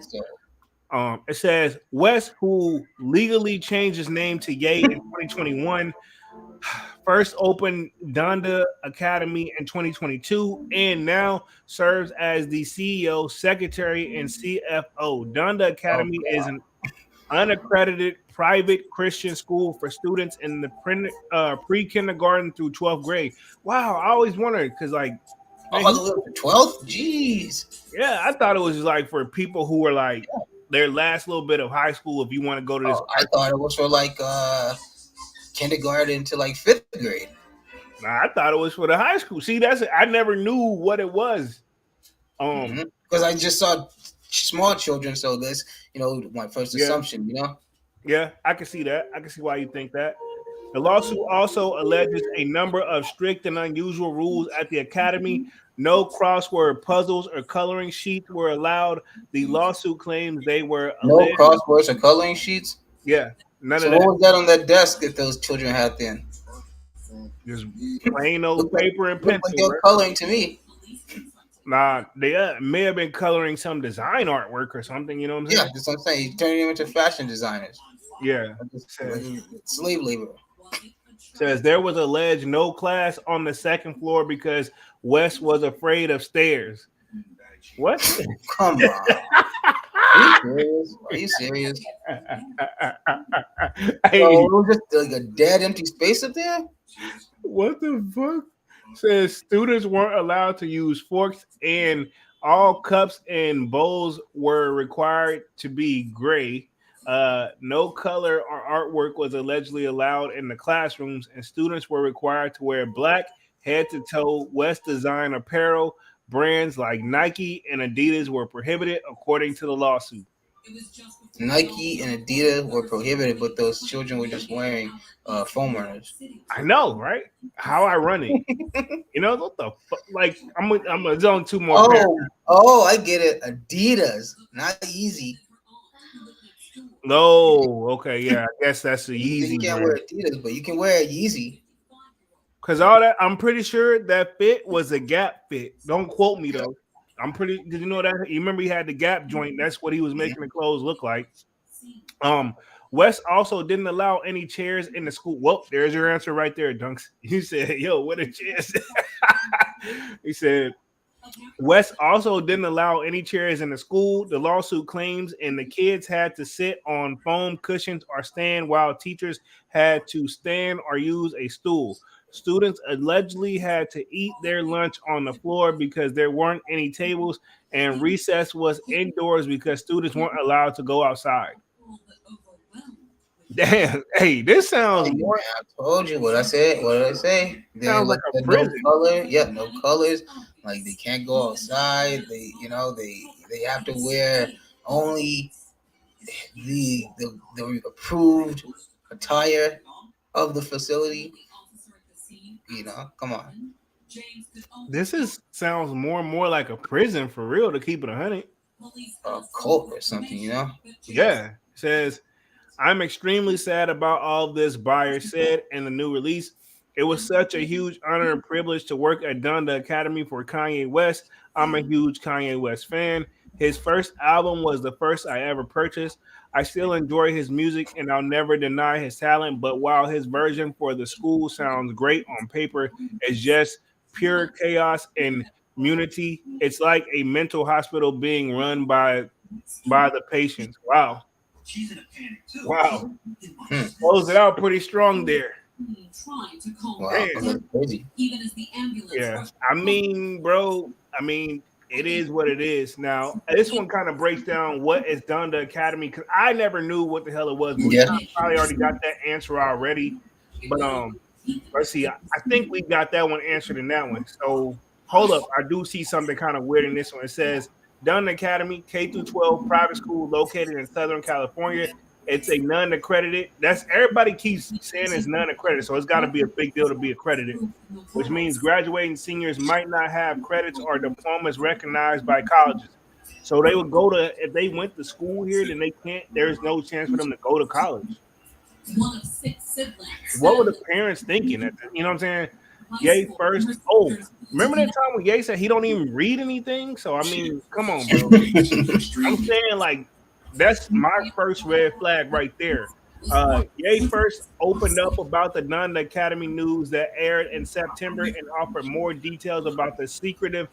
E: So
D: It says West, who legally changed his name to Ye in 2021, first opened Donda Academy in 2022, and now serves as the CEO, secretary, and CFO. Donda
E: oh
D: Academy is
E: god,
D: an unaccredited private Christian school for students in the pre-kindergarten through 12th grade. Wow, I always wondered because, like, man,
E: all the way up to 12th. Jeez.
D: yeah, I thought it was like for people who were like their last little bit of high school. If you want to go to this,
E: Oh, I thought it was for like kindergarten to like fifth grade.
D: nah, I thought it was for the high school. See, that's I never knew what it was.
E: Because I just saw small children, so that's my first
D: Yeah,
E: assumption.
D: yeah, I can see that. I can see why you think that. The lawsuit also alleges a number of strict and unusual rules at the academy. No crossword puzzles or coloring sheets were allowed. The lawsuut claims they were
E: No
D: alleged.
E: crosswords or coloring sheets.
D: Yeah, none
E: So
D: of
E: what
D: that.
E: was that on that desk that those children had then?
D: Just plain old paper and
E: Looked like
D: pencil,
E: they were
D: bro.
E: coloring to me.
D: Nah, they may have been coloring some design artwork or something. You know what I'm
E: Yeah,
D: saying?
E: that's what I'm saying. You turn them into fashion designers.
D: Yeah.
E: Like,
D: Says,
E: slave labor.
D: says there was alleged no class on the second floor because West was afraid of stairs. What?
E: Come on. Are you serious? Are you serious? So
D: Hey,
E: it was just like a dead empty space up there?
D: what the fuck? Says students weren't allowed to use forks and all cups and bowls were required to be gray. No color or artwork was allegedly allowed in the classrooms, and students were required to wear black head to toe West design apparel. Brands like Nike and Adidas were prohibited, according to the lawsuit.
E: Nike and Adidas were prohibited, but those children were just wearing foam runners.
D: I know, right? How ironic. You know what the fuck? Like, I'm gonna zone two more pairs.
E: Oh, I get it. Adidas, not Easy.
D: Oh, okay, yeah. I guess that's the
E: You
D: Yeezy
E: can't
D: brand.
E: wear Adidas, but you can wear Yeezy.
D: Cause all that, I'm pretty sure that fit was a Gap fit. Don't quote me though. I'm pretty. Did you know that? You remember he had the Gap joint? That's what he was making the clothes look like. Um, West also didn't allow any chairs in the school. Well, there's your answer right there, Dunks. You said, "Yo, what a chairs." He said West also didn't allow any chairs in the school. The lawsuit claims, and the kids had to sit on foam cushions or stand while teachers had to stand or use a stool. Students allegedly had to eat their lunch on the floor because there weren't any tables, and recess was indoors because students weren't allowed to go outside. Damn, hey, this sounds more
E: I told you what I said. What did I say? They're
D: sounds like
E: like
D: a
E: the no
D: prison.
E: color. Yeah, no colors. Like they can't go outside. They have to wear only the approved attire of the facility. Come on.
D: This is sounds more and more like a prison for real to keep it 100.
E: A cult or something.
D: Yeah, it says I'm extremely sad about all of this, Buyer said in the new release. It was such a huge honor and privilege to work at Donda Academy for Kanye West. I'm a huge Kanye West fan. His first album was the first I ever purchased. I still enjoy his music and I'll never deny his talent, but while his version for the school sounds great on paper, it's just pure chaos and munity. It's like a mental hospital being run by the patients. Wow. Wow.
E: Hmm.
D: Close it out pretty strong there.
E: Wow,
D: Damn.
E: that's crazy.
D: Yeah. I mean, bro, I mean, it is what it is. Now, this one kind of breaks down what is Donda Academy because I never knew what the hell it was, but we
E: Yeah.
D: kind of probably already got that answer already. But let's see. I think we got that one answered in that one. So hold up. I do see something kind of weird in this one. It says Dunn Academy, K through 12 private school located in Southern California. It's a non-accredited. That's everybody keeps saying it's non-accredited, so it's got to be a big deal to be accredited. Which means graduating seniors might not have credits or diplomas recognized by colleges. So they would go to if they went to school here, then they can't. There's no chance for them to go to college. What were the parents thinking? You know what I'm saying? Ye first. Oh, remember that time when Ye said he don't even read anything? So I mean, come on, bro. I'm saying like that's my first red flag right there. Ye first opened up about the Nanda Academy news that aired in September and offered more details about the secretive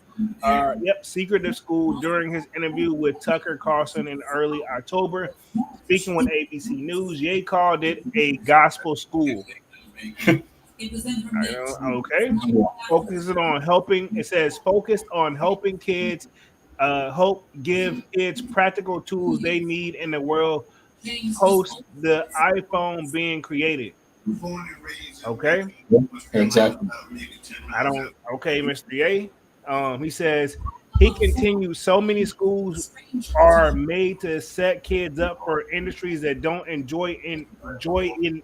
D: school during his interview with Tucker Carlson in early October. Speaking with ABC News, Ye called it a gospel school. Okay. Focuses on helping. It says focused on helping kids, help give kids practical tools they need in the world post the iPhone being created. Okay.
E: Exactly.
D: I don't. Okay, Mr. A. He says he continues. So many schools are made to set kids up for industries that don't enjoy in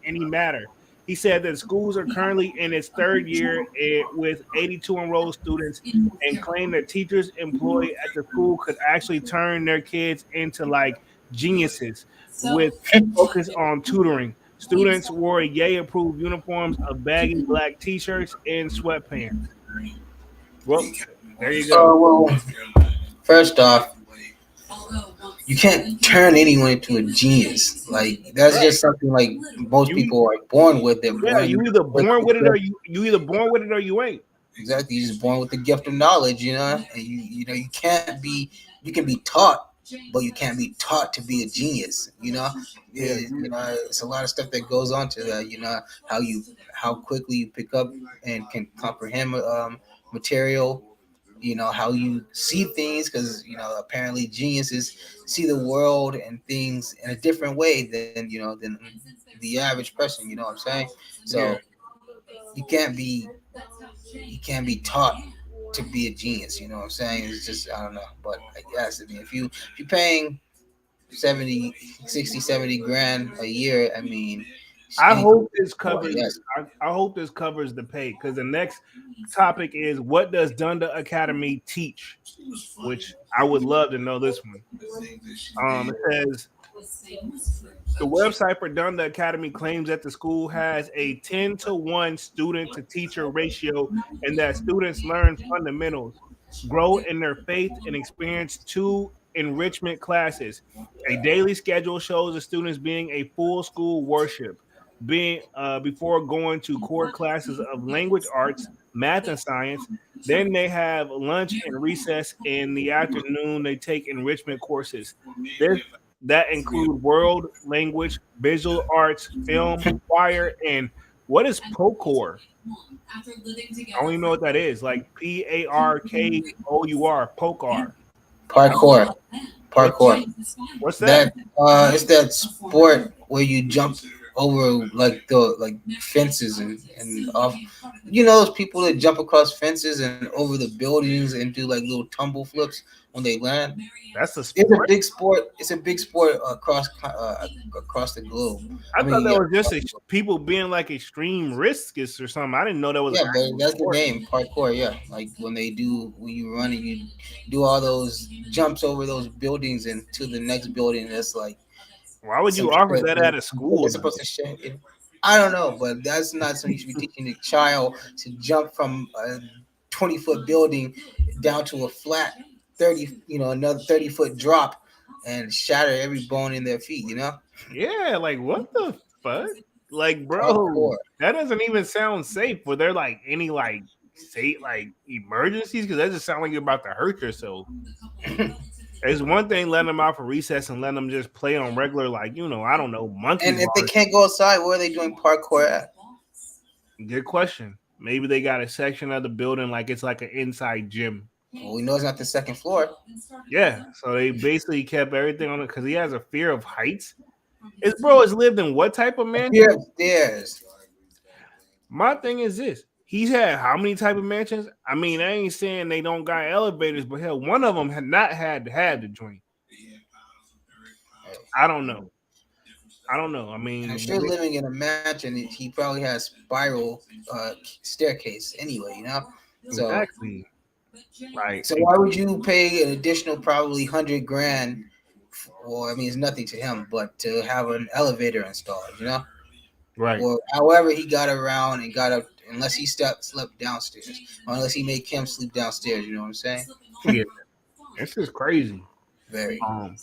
D: any matter. He said that schools are currently in its third year with 82 enrolled students, and claim that teachers employed at the school could actually turn their kids into like geniuses with focus on tutoring. Students wore Yay approved uniforms of baggy black t-shirts and sweatpants. Well, there you go.
E: Well, first off, you can't turn anyone into a genius. Like that's
D: Right.
E: just something like most
D: You
E: people are born with. They're
D: yeah,
E: born
D: you either
E: with
D: born
E: the
D: with it or
E: gift.
D: you either born with it or you ain't.
E: Exactly, you're just born with the gift of knowledge, and you know you can't be. You can be taught, but you can't be taught to be a genius.
D: Yeah,
E: It's a lot of stuff that goes on to that. How you how quickly you pick up and can comprehend material. How you see things, because apparently geniuses see the world and things in a different way than the average person. You know what I'm saying? So
D: yeah.
E: you can't be you can't be taught to be a genius. You know what I'm saying? It's just I don't know, but I guess if you're paying 70, 60, 70 grand a year, I mean,
D: I
E: anything
D: hope this
E: more,
D: covers.
E: yes.
D: I hope this covers the pay because the next topic is what does Dunda Academy teach? Which I would love to know this one. It says the website for Donda Academy claims that the school has a 10-to-1 student to teacher ratio and that students learn fundamentals, grow in their faith, and experience two enrichment classes. A daily schedule shows the students being a full school worship, being before going to core classes of language arts, math, and science. Then they have lunch and recess in the afternoon. They take enrichment courses. This that include world language, visual arts, film, choir, and what is POCOR? I don't even know what that is. Like PARKOUR, POCOR.
E: Parkour,
D: What
E: parkour.
D: what's that?
E: That it's that sport where you jump over like fences and off. Those people that jump across fences and over the buildings and do like little tumble flips when they land.
D: That's a
E: It's a
D: sport.
E: big sport. It's a big sport across the globe.
D: I
E: I
D: thought
E: mean,
D: that
E: yeah,
D: was just people being like extreme risks or something. I didn't know that was an
E: yeah, but
D: actual
E: that's the
D: sport.
E: name, parkour. Yeah, like when you run and you do all those jumps over those buildings and to the next building. That's like
D: Why would
E: some
D: you
E: shit
D: offer that
E: that
D: at a school
E: they're
D: though?
E: supposed to share. I don't know, but that's not something you should be teaching a child to jump from a 20-foot building down to a flat. 30, another 30-foot drop and shatter every bone in their feet.
D: Yeah, like what the fuck? Like, bro,
E: Parkour.
D: that doesn't even sound safe. Were there like any like say like emergencies? Because that just sounds like you're about to hurt yourself. It's one thing letting them out for recess and letting them just play on regular, like, I don't know, monkey
E: And if they
D: bars.
E: can't go outside, where are they doing parkour at?
D: Good question. Maybe they got a section of the building like it's like an inside gym.
E: Well, we know it's not the second floor.
D: Yeah, so they basically kept everything on it because he has a fear of heights. His bro has lived in what type of
E: Here
D: mansion?
E: upstairs.
D: My thing is this: he's had how many type of mansions? I mean, I ain't saying they don't got elevators, but hell, one of them had not had the joint. I don't know. I don't know. I
E: I'm
D: mean,
E: sure living in a mansion, he probably has spiral staircase anyway. So
D: exactly right.
E: so why would you pay an additional probably 100 grand? Well, I mean, it's nothing to him, but to have an elevator installed.
D: Right.
E: Or however he got around and got up, unless he slept downstairs, or unless he made Kim sleep downstairs. You know what I'm saying?
D: Yeah. This is crazy.
E: Very.
D: Um,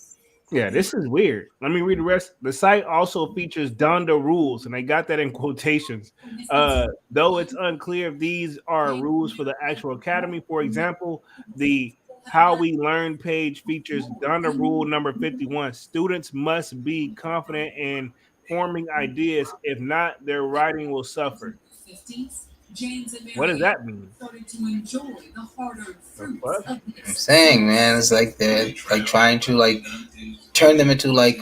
D: yeah, this is weird. Let me read the rest. The site also features Donda rules, and I got that in quotations. Though it's unclear if these are rules for the actual academy. For example, the How We Learn page features Donda rule number 51. Students must be confident in forming ideas. If not, their writing will suffer. What does that mean? The fuck?
E: I'm saying, man, it's like they're like trying to like turn them into like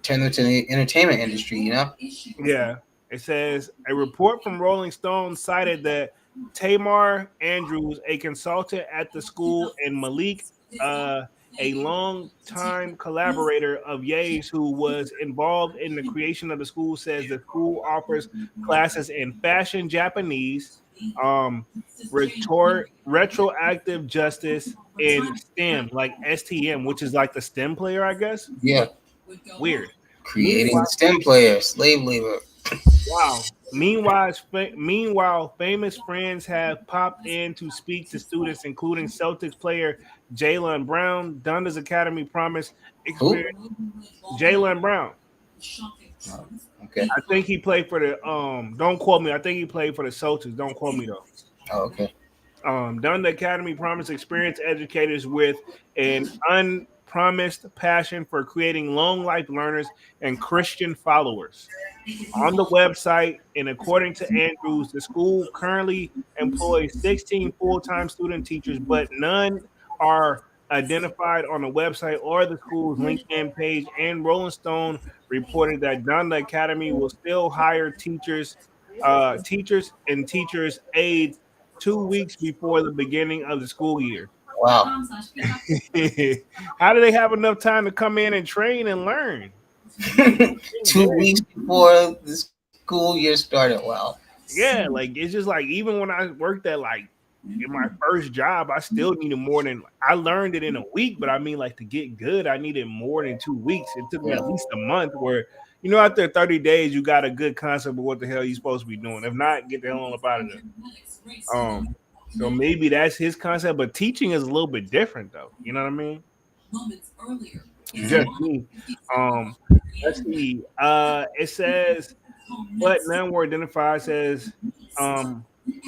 E: turn them to the entertainment industry.
D: Yeah. It says a report from Rolling Stone cited that Tamar Andrews, a consultant at the school, and Malik, uh, a long-time collaborator of Ye's who was involved in the creation of the school, says the school offers classes in fashion, Japanese, um, retroactive justice, and STEM, like STM, which is like the STEM player, I guess.
E: Yeah,
D: Weird.
E: creating STEM players, slave labor.
D: Wow. Meanwhile, famous friends have popped in to speak to students, including Celtics player Jalen Brown. Dundas Academy promised
E: Who?
D: experience. Jalen Brown.
E: Oh, okay.
D: I think he played for the. Don't quote me. I think he played for the Celtics. Don't quote me though.
E: Oh, okay.
D: Dunda Academy promised experienced educators with an unpromised passion for creating long life learners and Christian followers. On the website, and according to Andrews, the school currently employs 16 full-time student teachers, but none are identified on the website or the school's LinkedIn page. And Rolling Stone reported that Donda Academy will still hire teachers and teachers aides 2 weeks before the beginning of the school year.
E: Wow.
D: How do they have enough time to come in and train and learn?
E: 2 weeks before the school year started. Wow.
D: Yeah, like it's just like even when I worked at like in my first job, I still needed more than I learned it in a week, but I mean like to get good, I needed more than 2 weeks. It took me
E: Yeah.
D: at least a month where after 30 days you got a good concept of what the hell you're supposed to be doing. If not, get the hell on up out of there. So maybe that's his concept, but teaching is a little bit different though. You know what I mean? Just me. Um, let's see. It says, but none were identified. Says,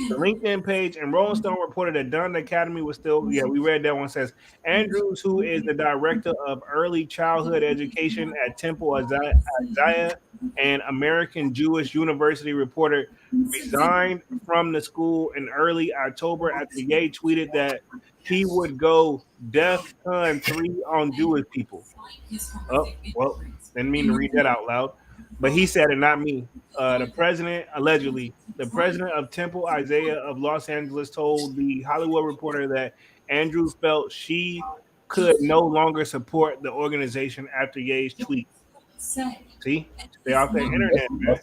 D: the LinkedIn page and Rolling Stone reported that Dunn Academy was still. Yeah, we read that one. Says Andrews, who is the director of early childhood education at Temple Isaiah and American Jewish University, reported resigned from the school in early October after Ye tweeted that he would go DEFCON 3 on Jewish people. Oh, well, didn't mean to read that out loud, but he said it, not me. The president, allegedly, the president of Temple Isaiah of Los Angeles told the Hollywood Reporter that Andrew felt she could no longer support the organization after Ye's tweet. See, stay off the internet, man.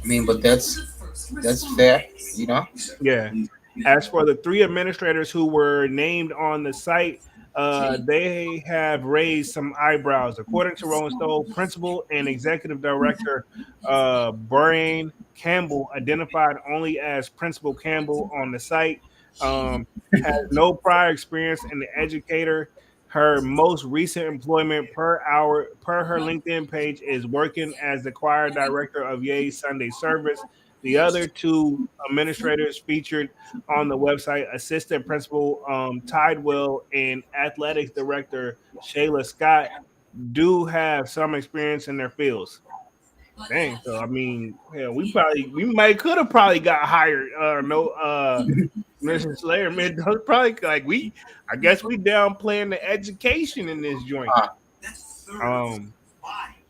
E: I mean, but that's fair.
D: Yeah. As for the three administrators who were named on the site, they have raised some eyebrows. According to Rolling Stone, principal and executive director Brian Campbell, identified only as Principal Campbell on the site, Has no prior experience in the educator. Her most recent employment per her LinkedIn page is working as the choir director of Ye's Sunday service. The other two administrators featured on the website, assistant principal Tidewell and athletics director Shayla Scott, do have some experience in their fields. Dang, so I mean, hell, we might could have probably got hired. No, Mr. Slayer, man, that's probably like I guess we downplaying the education in this joint. Um,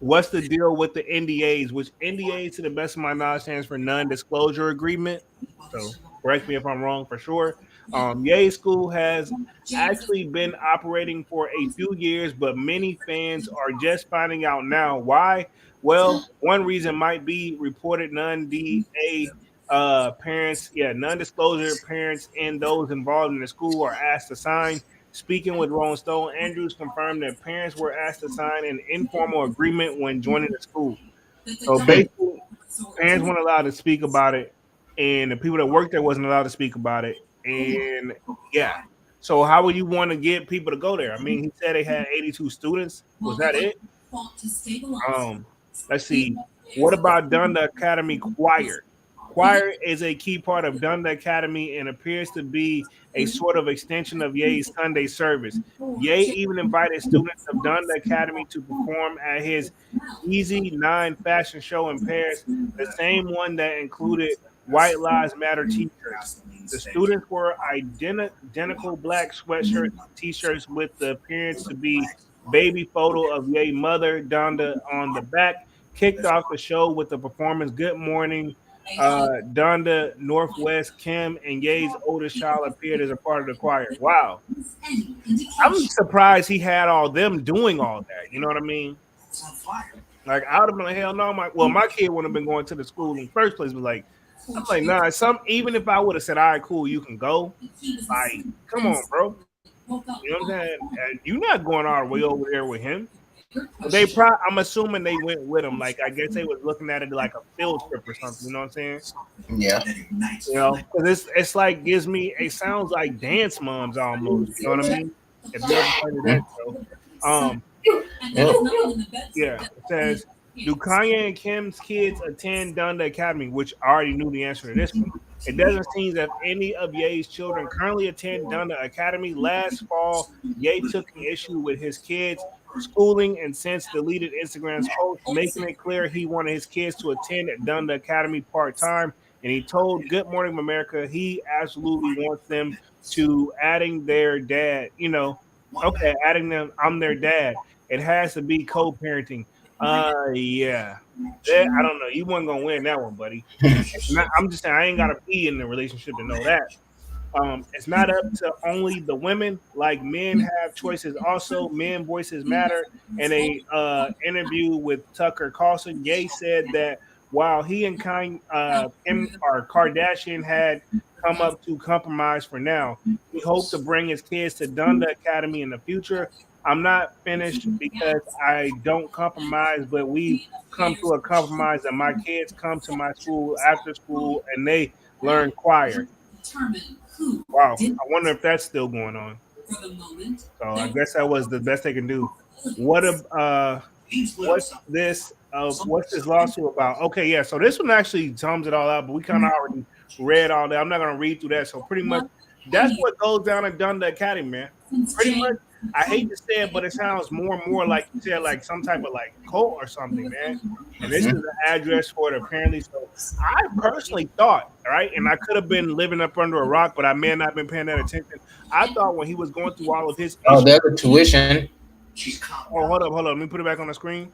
D: what's the deal with the NDAs? Which NDAs, to the best of my knowledge, stands for non-disclosure agreement. So correct me if I'm wrong for sure. Ye School has actually been operating for a few years, but many fans are just finding out now why. Well, one reason might be reported non-DA parents, non-disclosure parents and those involved in the school are asked to sign. Speaking with Rolling Stone, Andrews confirmed that parents were asked to sign an informal agreement when joining the school. So basically, parents weren't allowed to speak about it, and the people that worked there wasn't allowed to speak about it. And yeah, so how would you want to get people to go there? I mean, he said they had 82 students. Was that it? Um, let's see. What about Donda Academy Choir? Choir is a key part of Donda Academy and appears to be a sort of extension of Ye's Sunday service. Ye even invited students of Donda Academy to perform at his Easy 9 fashion show in Paris, the same one that included White Lives Matter t-shirts. The students wore identical black sweatshirts, t-shirts with the appearance to be baby photo of Ye mother, Donda, on the back. Kicked off the show with the performance Good Morning Donda, Northwest, Kim, and Ye's oldest child appeared as a part of the choir. Wow. I'm surprised he had all them doing all that. You know what I mean? Like, I would have been like, hell no. My kid wouldn't have been going to the school in the first place. But like, I'm like, nah, even if I would have said, all right, cool, you can go. Like, come on, bro. You know what I'm saying? You're not going all the way over there with him. I'm assuming they went with him. Like, I guess they was looking at it like a field trip or something. You know what I'm saying?
E: Yeah.
D: You know, because it's like it sounds like Dance Moms almost. You know what I mean? If you ever heard of that show. It says, do Kanye and Kim's kids attend Donda Academy? Which I already knew the answer to this one. It doesn't seem that any of Ye's children currently attend Donda Academy. Last fall, Ye took an issue with his kids' schooling and since deleted Instagram's post, making it clear he wanted his kids to attend Donda Academy part-time. And he told Good Morning America he absolutely wants them to adding their dad, adding them, I'm their dad. It has to be co-parenting. Yeah. I don't know. You wasn't gonna win that one, buddy. I'm just saying I ain't gotta be in the relationship to know that. It's not up to only the women. Like, men have choices also. Men voices matter. In a interview with Tucker Carlson, Ye said that while he and Kim or Kardashian had come up to compromise for now, he hoped to bring his kids to Donda Academy in the future. I'm not finished because I don't compromise, but we've come to a compromise that my kids come to my school after school and they learn choir. Wow, I wonder if that's still going on. So I guess that was the best they can do. What's this lawsuit about? Okay, yeah. So this one actually sums it all out, but we kind of already read all that. I'm not gonna read through that. So pretty much that's what goes down at Donda Academy, man. Pretty much. I hate to say it, but it sounds more and more like you said, like some type of like cult or something, man. And this is the address for it apparently. So I personally thought, right, and I could have been living up under a rock, but I may not have been paying that attention. I thought when he was going through all of his
E: there's a tuition.
D: Oh, hold up. Let me put it back on the screen.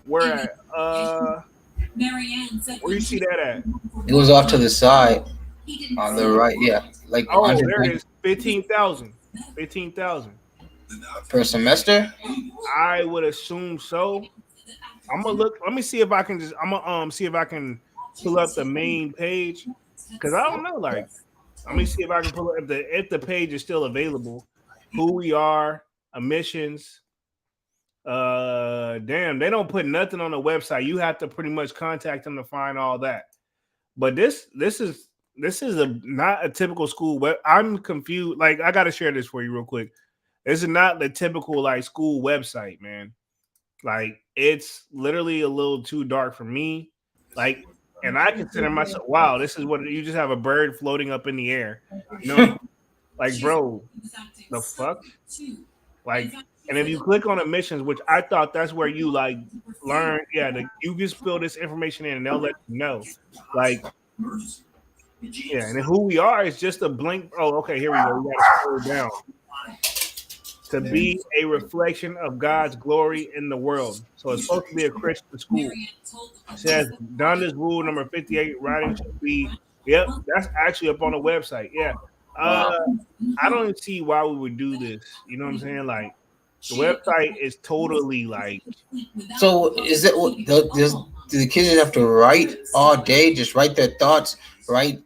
D: Where at? Where you see that at?
E: It was off to the side. On the right, yeah. Like
D: there it is. 15,000. 15,000
E: per semester.
D: I would assume so. I'm gonna look. Let me see if I can see if I can pull up the main page because I don't know. Like, let me see if I can pull up if the page is still available. Who we are, emissions. Damn, they don't put nothing on the website. You have to pretty much contact them to find all that. But this is this is a not a typical school. But I'm confused. Like, I gotta share this for you real quick. This is not the typical like school website, man. Like, it's literally a little too dark for me. Like, and I consider myself, wow, this is what you just have a bird floating up in the air. You know, like, bro, the fuck? Like, and if you click on admissions, which I thought that's where you like learn, yeah, you just fill this information in and they'll let you know. Like, yeah, and then who we are is just a blink. Oh, okay, here we go. We gotta scroll down to be a reflection of God's glory in the world. So it's supposed to be a Christian school. It says Donda's rule number 58, writing should be, yep, that's actually up on the website. Yeah. Uh
E: Wow.
D: I don't see why we would do this. You know what I'm saying? Like, the website is totally like,
E: So is it what do the kids have to write all day? Just write their thoughts, right?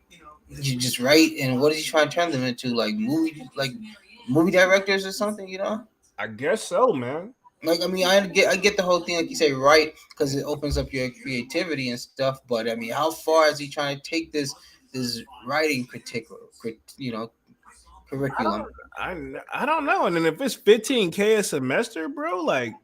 E: You just write, and what is he trying to turn them into? Like movie directors or something? You know?
D: I guess so, man.
E: Like, I mean, I get the whole thing, like you say, right? Because it opens up your creativity and stuff. But I mean, how far is he trying to take this writing
D: I
E: curriculum?
D: I don't know. And then if it's 15K a semester, bro, like,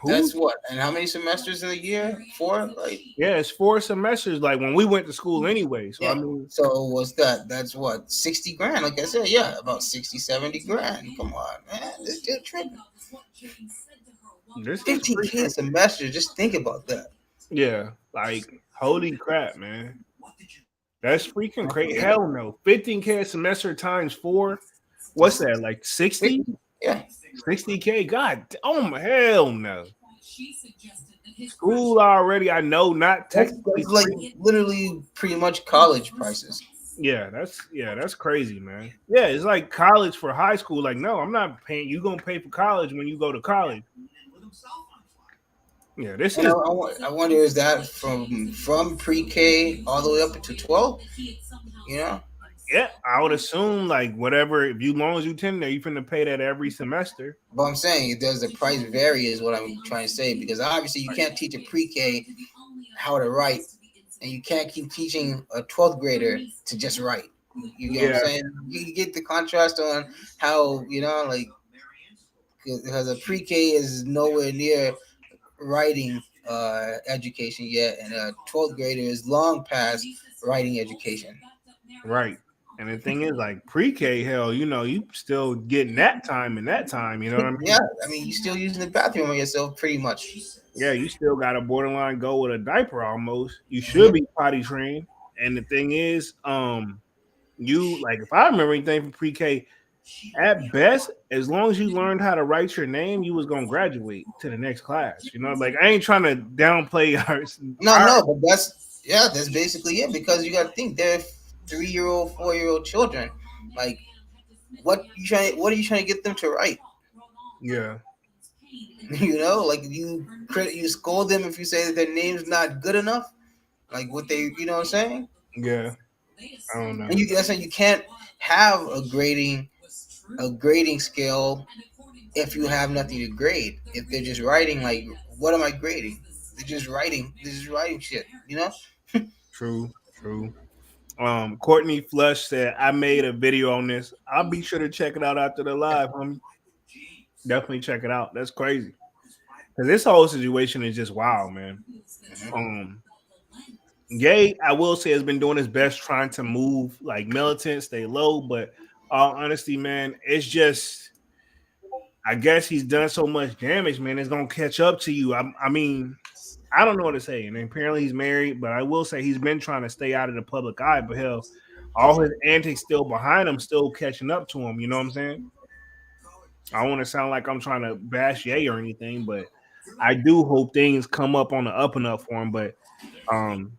D: who?
E: That's what. And how many semesters in a year? Four? Like,
D: Yeah, it's 4 semesters. Like, when we went to school anyway. So I
E: yeah.
D: mean,
E: So what's that? That's what, 60 grand. Like I said, yeah, about 60, 70 grand. Come on, man. This dude tripping.
D: this is
E: 15K a semester. Just think about that.
D: yeah, like, holy crap, man. That's freaking crazy. Hell no. 15K a semester times four. What's that? Like 60?
E: Yeah.
D: 60K? God, oh my, hell no. School already, I know, not technically
E: That's like
D: free.
E: literally pretty much college prices.
D: Yeah, that's crazy, man. Yeah, it's like college for high school. Like, no, I'm not paying. You gonna pay for college when you go to college. Yeah, this
E: And
D: is
E: I wonder, is that from pre-K all the way up to 12? You know?
D: yeah. I would assume like whatever. If you long as you tend there, you finna pay that every semester.
E: But I'm saying, does the price vary is what I'm trying to say, because obviously you can't teach a pre-K how to write, and you can't keep teaching a 12th grader to just write. You get what
D: Yeah,
E: I'm saying? You get the contrast on how, like, because a pre-K is nowhere near writing education yet, and a 12th grader is long past writing education.
D: right. And the thing is, like pre-K, hell, you still getting that time and that time. You know what I
E: Yeah,
D: mean?
E: I mean, you're still using the bathroom on yourself pretty much.
D: Yeah, you still got to borderline go with a diaper almost. You should
E: Mhm.
D: be potty trained. And the thing is, you like if I remember anything from pre-K, at best, as long as you learned how to write your name, you was gonna graduate to the next class. You know, like I ain't trying to downplay ours.
E: No, but that's basically it, because you got to think they're 3-year-old, 4-year-old children. Like, what are you trying to get them to write?
D: Yeah,
E: Like, you scold them if you say that their name's not good enough. Like, what they, what I'm saying?
D: yeah. I don't know.
E: And that's saying you can't have a grading scale if you have nothing to grade. If they're just writing, like, what am I grading? They're just writing shit.
D: True, true. Courtney Flush said I made a video on this. I'll be sure to check it out after the live, homie. Definitely check it out. That's crazy. Cause this whole situation is just wild, man. Um, Gay, I will say, has been doing his best trying to move like militant, stay low, but all honesty, man, it's just I guess he's done so much damage, man. It's gonna catch up to you. I mean, I don't know what to say. And apparently he's married, but I will say he's been trying to stay out of the public eye. But hell, all his antics still behind him, still catching up to him. You know what I'm saying? I don't want to sound like I'm trying to bash Ye or anything, but I do hope things come up on the up and up for him. But um,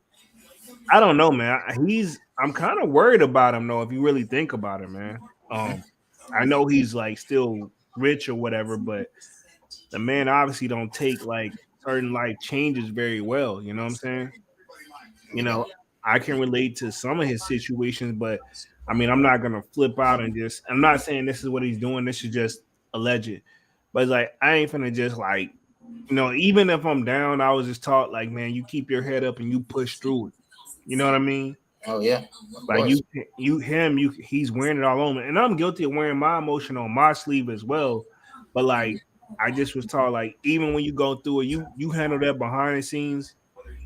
D: I don't know, man. I'm kind of worried about him though. If you really think about it, man. I know he's like still rich or whatever, but the man obviously don't take like certain life changes very well. You know what I'm saying? You know, I can relate to some of his situations, but I mean, I'm not gonna flip out and just. I'm not saying this is what he's doing. This is just alleged, but it's like I ain't finna just like, even if I'm down, I was just taught like, man, you keep your head up and you push through it. You know what I mean?
E: Oh yeah, of
D: Like
E: course.
D: he's wearing it all on, and I'm guilty of wearing my emotion on my sleeve as well. But like, I just was taught like even when you go through it, you handle that behind the scenes.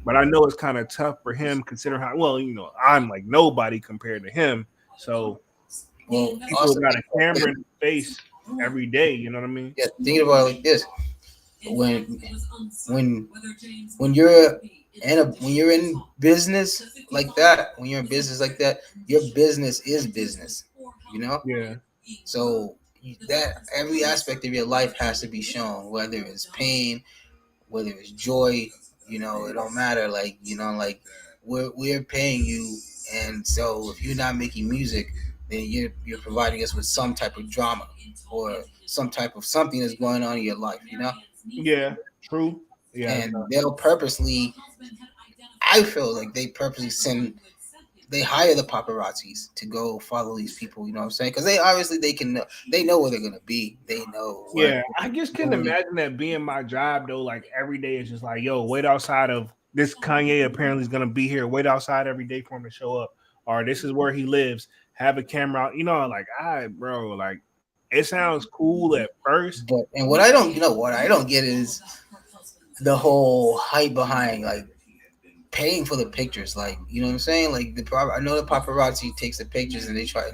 D: But I know it's kind of tough for him considering how well I'm like nobody compared to him. So
E: Well,
D: people
E: also
D: got
E: think
D: a camera in his face every day. You know what I mean?
E: yeah, think about it like this: when when when you're when you're in business like that, when you're in business like that, your business is business. You know,
D: Yeah,
E: so that every aspect of your life has to be shown, whether it's pain, whether it's joy. It don't matter. Like like we're paying you, and so if you're not making music, then you're providing us with some type of drama or some type of something that's going on in your life.
D: yeah, true. Yeah,
E: And they'll purposely. I feel like they purposely they hire the paparazzis to go follow these people. You know what I'm saying? Because they obviously they know where they're gonna be. They know what
D: yeah. I just couldn't
E: they're doing.
D: imagine that being my job though. Like every day is just like, yo, wait outside of this. Kanye apparently is gonna be here. Wait outside every day for him to show up, or this is where he lives. Have a camera out. Like, bro, like it sounds cool at first.
E: But and what I don't, what I don't get is the whole hype behind like paying for the pictures. Like, you know what I'm saying? Like I know the paparazzi takes the pictures and they try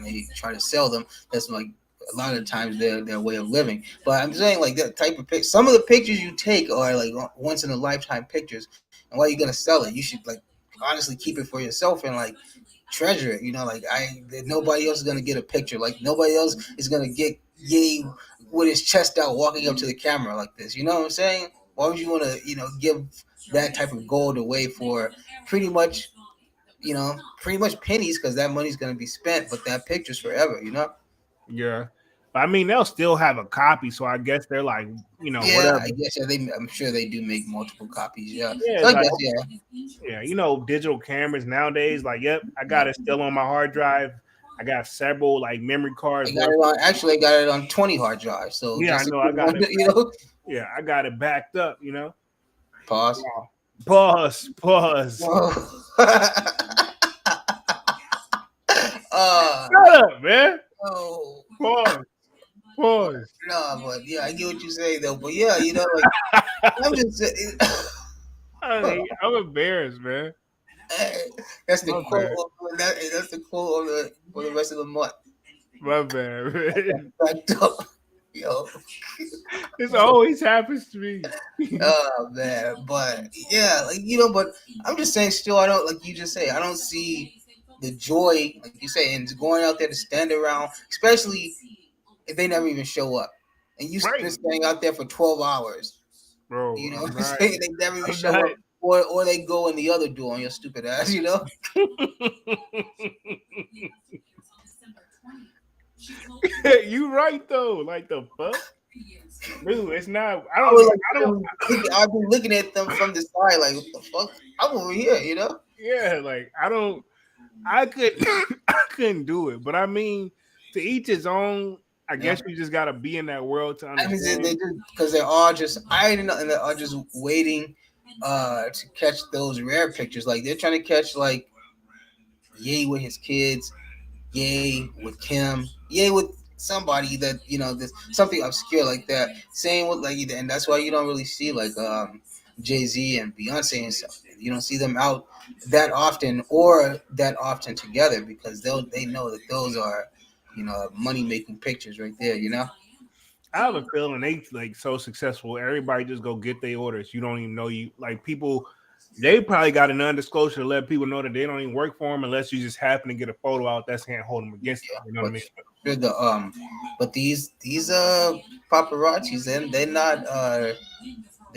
E: to sell them. That's like a lot of times their way of living. But I'm saying like that type of pic. Some of the pictures you take are like once in a lifetime pictures. And why are you gonna sell it? You should like honestly keep it for yourself and like treasure it. Like nobody else is gonna get a picture. Like nobody else is gonna get Ye with his chest out walking up to the camera like this. You know what I'm saying? Why would you want to give that type of gold away for pretty much pretty much pennies because that money's gonna be spent, but that picture's forever.
D: Yeah. But I mean, they'll still have a copy, so I guess they're like,
E: Yeah,
D: whatever.
E: I guess yeah. I'm sure they do make multiple copies. Yeah,
D: Yeah,
E: so
D: it's
E: I
D: like,
E: guess yeah.
D: yeah, digital cameras nowadays, like, yep, I got it still on my hard drive. I got several like memory
E: I
D: cards
E: got
D: worth.
E: it on. Actually, I got it on 20 hard drives. So
D: Yeah, I
E: just
D: know I got it. Yeah, I got it backed up.
E: pause.
D: Wow. Pause, pause. Shut up, man.
E: Oh.
D: Pause, pause.
E: No, but yeah, I get what you say though. But yeah, like I'm just saying.
D: I'm embarrassed, man.
E: That's the
D: My
E: quote.
D: bad.
E: That's the quote for the rest of the month.
D: My bad, man.
E: Backed up, yo.
D: This always happens to me.
E: Oh man, but yeah, like but I'm just saying. Still, I don't like you just say. I don't see the joy, like you say, and going out there to stand around, especially if they never even show up, and you
D: Right,
E: been staying out there for 12 hours.
D: bro.
E: You know
D: I'm
E: what I'm
D: not.
E: saying? They never even
D: I'm
E: show
D: not.
E: up, or they go in the other door on your stupid ass.
D: You right though. Like the fuck, dude. It's not. I
E: I
D: don't.
E: was
D: I don't.
E: I've been looking at them from the side, like what the fuck? I'm over here.
D: Yeah, like I don't. I could. I couldn't do it. But I mean, to each his own. I
E: Yeah.
D: guess you just gotta be in that world to
E: I mean,
D: understand.
E: they just because they're all just ironing and they're all just waiting to catch those rare pictures. Like they're trying to catch like Ye with his kids, Ye with Kim, Ye with somebody that this something obscure like that. Same with like and that's why you don't really see like Jay-Z and Beyonce and stuff. You don't see them out that often or that often together because they know that those are money making pictures right there.
D: I have a feeling they like so successful. Everybody just go get their orders. You don't even know you like people. They probably got an undisclosure to let people know that they don't even work for them unless you just happen to get a photo out that's can't hold them against them. You know what I mean?
E: But these paparazzis and they're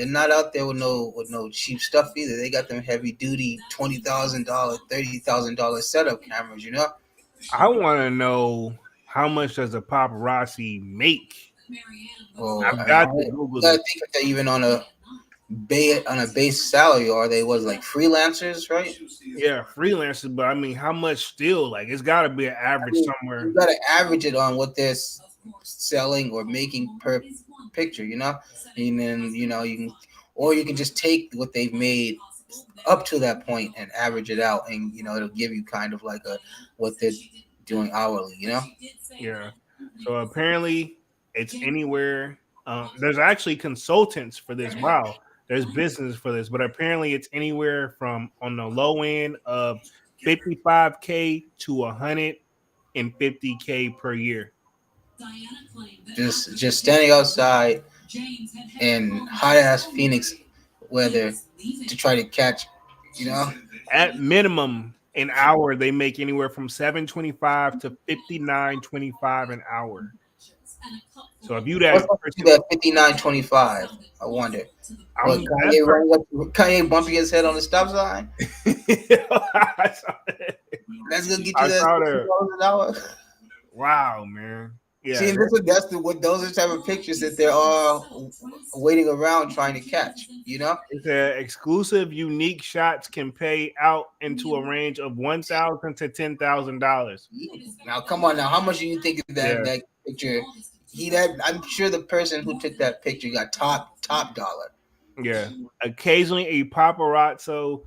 E: not out there with no cheap stuff either. They got them heavy duty $20,000, $30,000 setup cameras.
D: I want to know how much does a paparazzi make?
E: Well,
D: I've
E: I mean,
D: got to
E: you
D: Google
E: gotta
D: this.
E: think if they're even on a base salary, or they was like freelancers, right?
D: Yeah, freelancers, but I mean, how much still? Like, it's got to be an
E: I
D: average
E: mean,
D: somewhere.
E: you gotta average it on what they're selling or making per picture, and then you can, or you can just take what they've made up to that point and average it out, and it'll give you kind of like a what they're doing hourly.
D: Yeah. So apparently it's anywhere. There's actually consultants for this. Wow. There's business for this, but apparently it's anywhere from on the low end of 55K to 150K per year.
E: Just standing outside in hot ass Phoenix weather to try to catch, you know.
D: At minimum, an hour they make anywhere from 725 to 59.25 an hour. So if you
E: What's
D: that
E: up to
D: person,
E: that 59.25? I wonder. What
D: that
E: Kanye bumping his head on the stop sign?
D: I saw that.
E: That's gonna get you
D: I
E: that
D: saw that.
E: $60 an hour.
D: Wow, man. Yeah,
E: See, those are the type of pictures that they're all waiting around trying to catch.
D: it said exclusive, unique shots can pay out into a range of $1,000 to $10,000.
E: Now, come on, now, how much do you think
D: Yeah,
E: that picture? I'm sure the person who took that picture got top dollar.
D: yeah. Occasionally, a paparazzo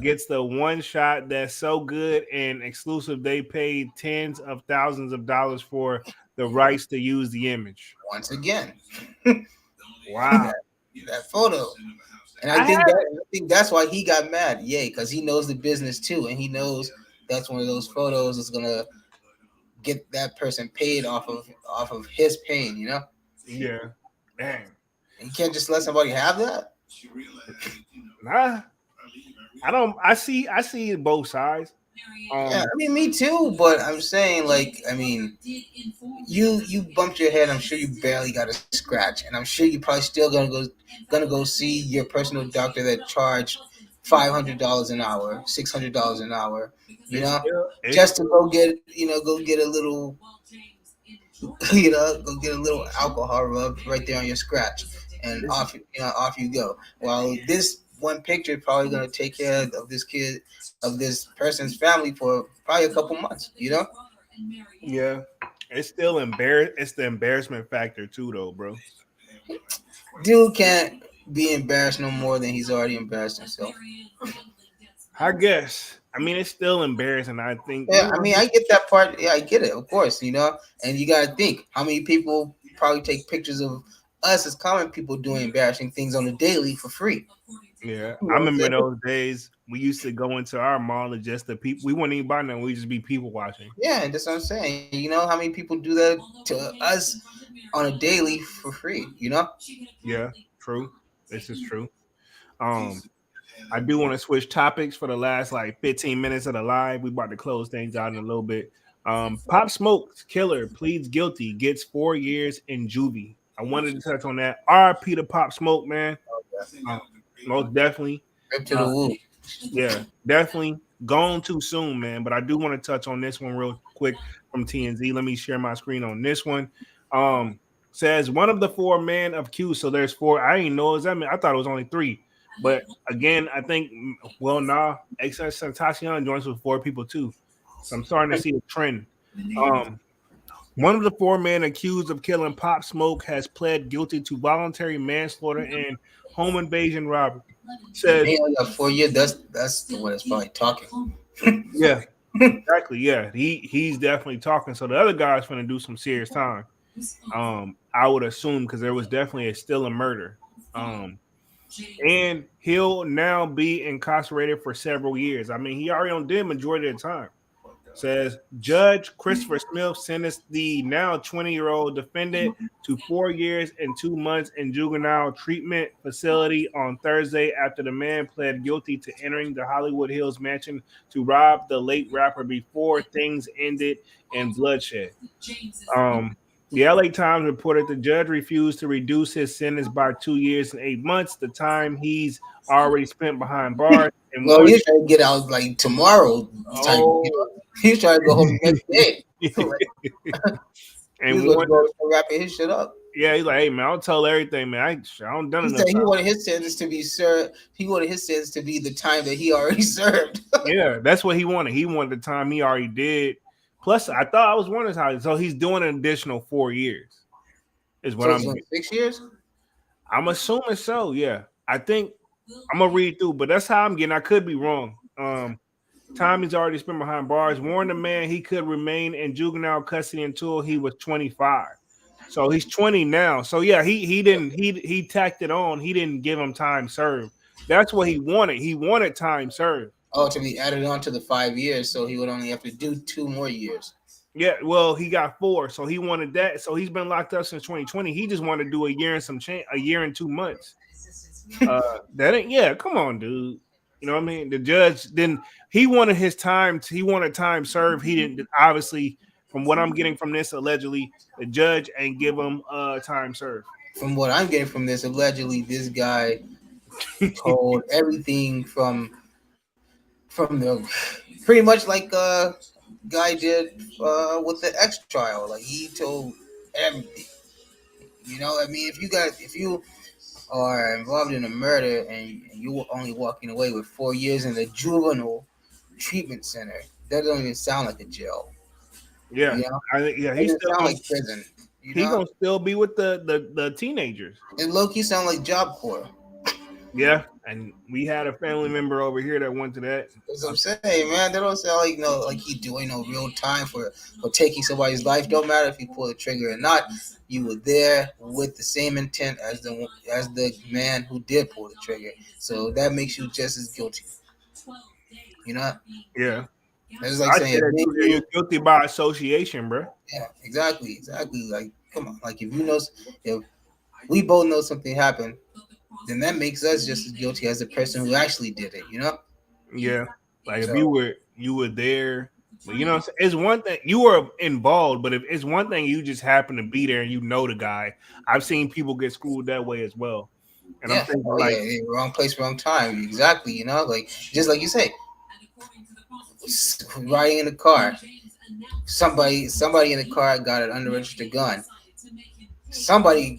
D: gets the one shot that's so good and exclusive they paid tens of thousands of dollars for the rights to use the image.
E: Once again,
D: Wow.
E: that photo. And
D: I had
E: I think that's why he got mad. Yay, because he knows the business too, and he knows that's one of those photos that's gonna get that person paid off of his pain.
D: Yeah. Dang.
E: And you can't just let somebody have that.
D: Nah. I see both sides.
E: Yeah, I mean, me too. But I'm saying, like, I mean, you bumped your head. I'm sure you barely got a scratch, and I'm sure you probably still gonna go see your personal doctor that charged $500 an hour, $600 an hour. Just to go get a little, go get a little alcohol rubbed right there on your scratch, and off you go. While this one picture probably gonna take care of this person's family for probably a couple months.
D: Yeah. It's still it's the embarrassment factor too though, bro.
E: Dude can't be embarrassed no more than he's already embarrassed himself.
D: I guess. I mean, it's still embarrassing. I think.
E: Yeah, I mean, I get that part. Yeah, I get it, of course. And you gotta think how many people probably take pictures of us as common people doing embarrassing things on the daily for free.
D: Yeah, I remember those days. We used to go into our mall and just the people. We wouldn't even buy nothing. We just be people watching.
E: Yeah, that's what I'm saying. You know how many people do that to us on a daily for free?
D: Yeah, true. This is true. I do want to switch topics for the last like 15 minutes of the live. We about to close things out in a little bit. Pop Smoke's killer pleads guilty, gets 4 years in juvie. I wanted to touch on that. R.I.P. to Pop Smoke, man. Most definitely.
E: Rip to the woo.
D: Yeah, definitely gone too soon, man. But I do want to touch on this one real quick from TNZ. Let me share my screen on this one. Says one of the 4 men accused. So there's 4. I didn't know it was I thought it was only 3. But again, I think Tatiana joins with 4 people too. So I'm starting to see a trend. One of the 4 men accused of killing Pop Smoke has pled guilty to voluntary manslaughter and home invasion robbery. Says
E: he only got 4 years. That's the one that's probably talking.
D: Yeah, exactly. Yeah, he's definitely talking. So the other guy's going to do some serious time. I would assume because there was definitely still a murder. And he'll now be incarcerated for several years. I mean, he already did majority of the time. Says Judge Christopher Smith sentenced the now 20-year-old defendant to 4 years and 2 months in juvenile treatment facility on Thursday after the man pled guilty to entering the Hollywood Hills mansion to rob the late rapper before things ended in bloodshed. The LA Times reported the judge refused to reduce his sentence by 2 years and 8 months, the time he's already spent behind bars. And
E: well, he's trying to get out like tomorrow. He's trying to go home the next day.
D: And
E: he was going to wrapping his shit up.
D: Yeah, he's like, hey man, I'll tell everything, man. I don't done enough.
E: He wanted his sentence to be served. He wanted his sentence to be the time that he already served.
D: Yeah, that's what he wanted. He wanted the time he already did. Plus, I thought I was wondering how. So he's doing an additional 4 years. Is what I'm.
E: 6 years.
D: I'm assuming so. Yeah, I think I'm gonna read through, but that's how I'm getting. I could be wrong. Time he's already spent behind bars warned the man he could remain in juvenile custody until he was 25. So he's 20 now. So yeah, he didn't he tacked it on. He didn't give him time served. That's what he wanted. He wanted time served.
E: Oh, to be added on to the 5 years, so he would only have to do 2 more years.
D: Yeah, well, he got 4, so he wanted that. So he's been locked up since 2020. He just wanted to do a year and some change, a year and 2 months. That ain't yeah. Come on, dude. You know what I mean? The judge didn't. He wanted his time. He wanted time served. He didn't. Obviously, from what I'm getting from this, allegedly, the judge ain't give him time served.
E: From what I'm getting from this, allegedly, this guy told everything from the pretty much like guy did with the X trial. Like he told everything. You know, I mean, if you are involved in a murder and you were only walking away with 4 years in the juvenile treatment center, that doesn't even sound like a jail.
D: Yeah,
E: You know,
D: I think yeah.
E: it
D: He's
E: doesn't
D: still
E: sound
D: gonna,
E: like prison. You
D: he
E: know,
D: gonna still be with the teenagers.
E: it low key sound like Job Corps.
D: Yeah, and we had a family member over here that went to that.
E: That's what I'm saying, man. They don't sound like like he doing no real time for taking somebody's life. Don't matter if you pull the trigger or not. You were there with the same intent as the man who did pull the trigger. So that makes you just as guilty. You know,
D: Yeah,
E: it's like
D: I say
E: saying,
D: that too. Yeah, you're guilty by association, bro.
E: yeah, exactly. Like, come on, like if we both know something happened, then that makes us just as guilty as the person who actually did it. You know,
D: Yeah, like if
E: so
D: you were there, but you know, what I'm saying? It's one thing you were involved, but if it's one thing you just happen to be there and you know the guy. I've seen people get screwed that way as well, and I'm
E: yeah,
D: thinking
E: oh
D: like,
E: yeah, wrong place, wrong time. Exactly. You know, like just like you say, riding in the car. Somebody in the car got an unregistered gun. Somebody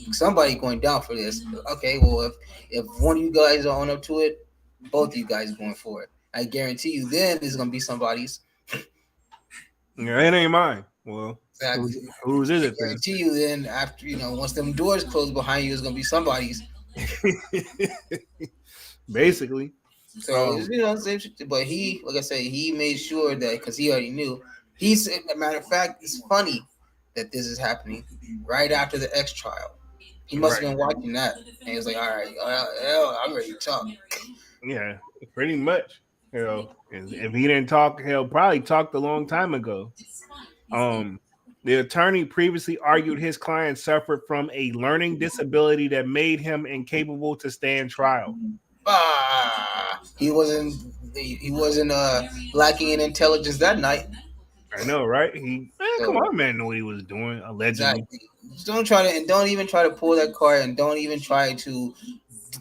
E: going down for this. Okay, well if one of you guys are on up to it, both of you guys are going for it. I guarantee you, then it's gonna be somebody's.
D: yeah, it ain't mine. Well,
E: Exactly.
D: whose is
E: I
D: it then?
E: guarantee you, then after once them doors close behind you, it's gonna be somebody's.
D: Basically,
E: So same shit. But he, like I said, he made sure that because he already knew. He said, as a matter of fact, it's funny that this is happening right after the X trial. He must
D: right?
E: have been watching that, and he was like, "All right, I'm ready to talk."
D: Yeah, pretty much. You know, if he didn't talk, he'll probably talked a long time ago. Um, the attorney previously argued his client suffered from a learning disability that made him incapable to stand trial.
E: He wasn't lacking in intelligence that night.
D: I know, right? Come
E: So
D: on, man, knew what he was doing allegedly.
E: exactly. Just don't try to and don't even try to pull that card and don't even try to.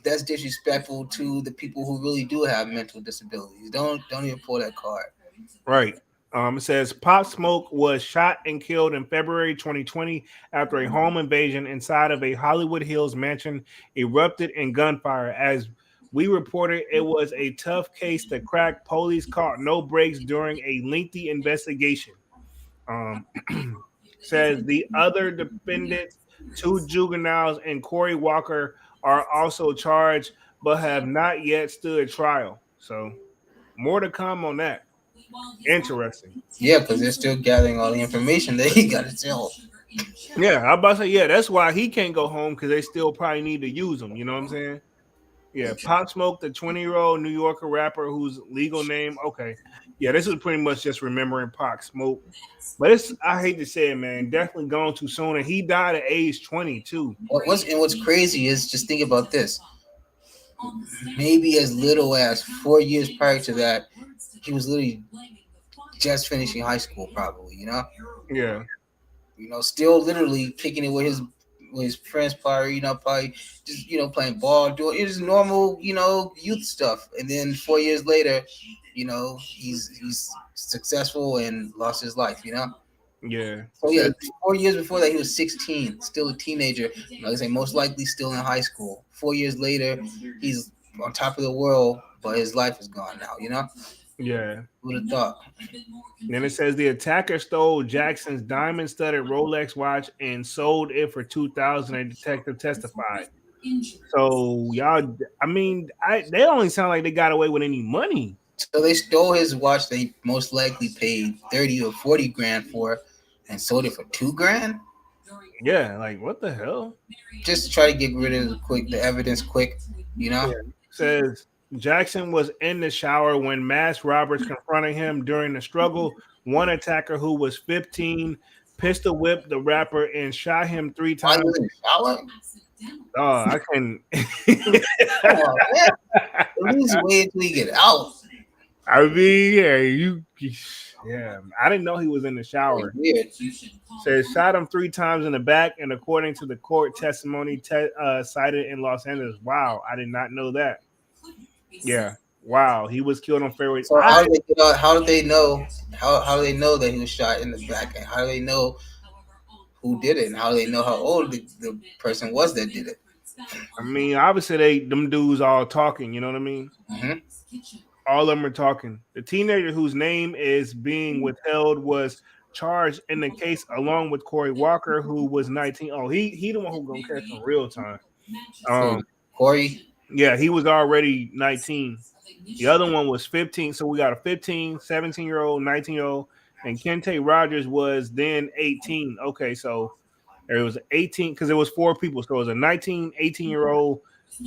E: That's disrespectful to the people who really do have mental disabilities. Don't even pull that card.
D: Right. It says Pop Smoke was shot and killed in February 2020 after a home invasion inside of a Hollywood Hills mansion erupted in gunfire. As we reported, it was a tough case to crack. Police caught no breaks during a lengthy investigation. Um, says the other defendants, 2 juveniles and Corey Walker, are also charged but have not yet stood trial. So more to come on that. Interesting.
E: Yeah, because they're still gathering all the information that he got to tell.
D: Yeah, I'm about to say, yeah, that's why he can't go home because they still probably need to use him. You know what I'm saying? Yeah, Pop Smoke, the 20-year-old New Yorker rapper whose legal name, okay. Yeah, this is pretty much just remembering Pop Smoke. But I hate to say it, man, definitely gone too soon. And he died at age 22.
E: What's crazy is just think about this. Maybe as little as 4 years prior to that, he was literally just finishing high school, probably.
D: Yeah,
E: Still literally kicking it with his friends, probably just playing ball, doing it is normal, youth stuff. And then 4 years later, he's successful and lost his life.
D: yeah.
E: So yeah, 4 years before that, he was 16, still a teenager. Like I say, most likely still in high school. 4 years later, he's on top of the world, but his life is gone now.
D: Yeah.
E: Who'd have thought?
D: Then it says the attacker stole Jackson's diamond-studded Rolex watch and sold it for $2,000. A detective testified. So y'all, I mean, they only sound like they got away with any money.
E: So they stole his watch. They most likely paid 30 or 40 grand for, and sold it for 2 grand,
D: Yeah, like what the hell?
E: just to try to get rid of the evidence quick. You know.
D: Yeah. Says Jackson was in the shower when masked robbers confronted him during the struggle. One attacker who was 15 pistol whipped the rapper and shot him three
E: While he
D: times.
E: was in the shower.
D: Oh, I can.
E: Come on, man. At least wait until he get out.
D: I mean, yeah, yeah. I didn't know he was in the
E: Like,
D: shower.
E: weird.
D: Says shot him three times in the back, and according to the court testimony cited in Los Angeles. Wow, I did not know that. Yeah, wow, he was killed on Fairway.
E: So how did they get out? How did they know? How do they know that he was shot in the back? And how do they know who did it? And how do they know how old the person was that did it?
D: I mean, obviously them dudes all talking. You know what I mean?
E: Hmm.
D: All of them are talking. The teenager whose name is being withheld was charged in the case along with Corey Walker, who was 19. Oh, he the one who gonna catch some real time.
E: So Corey.
D: Yeah, he was already 19. The other one was 15. So we got a 15, 17-year-old, 19-year-old, and Kente Rogers was then 18. Okay, so there was 18 because there was four people. So it was a 19, 18-year-old,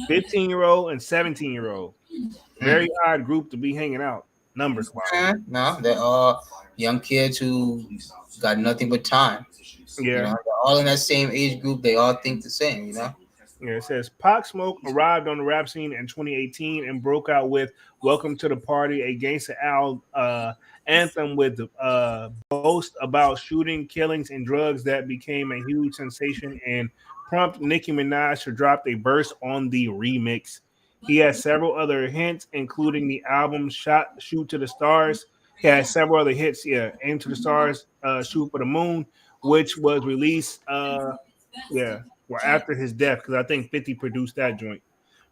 D: 15-year-old, and 17-year-old. Very odd group to be hanging out, numbers wise.
E: No, they're all young kids who got nothing but time. You
D: Yeah.
E: know, they're all in that same age group. They all think the same. You know.
D: Yeah, it says Pop Smoke arrived on the rap scene in 2018 and broke out with "Welcome to the Party," a Gangsta Al anthem with boast about shooting, killings, and drugs that became a huge sensation and prompted Nicki Minaj to drop a verse on the remix. He has several other hits, including the album "Shoot to the Stars." He has several other hits, yeah, "Aim to the Stars," "Shoot for the Moon," which was released, yeah, well after his death because I think 50 produced that joint.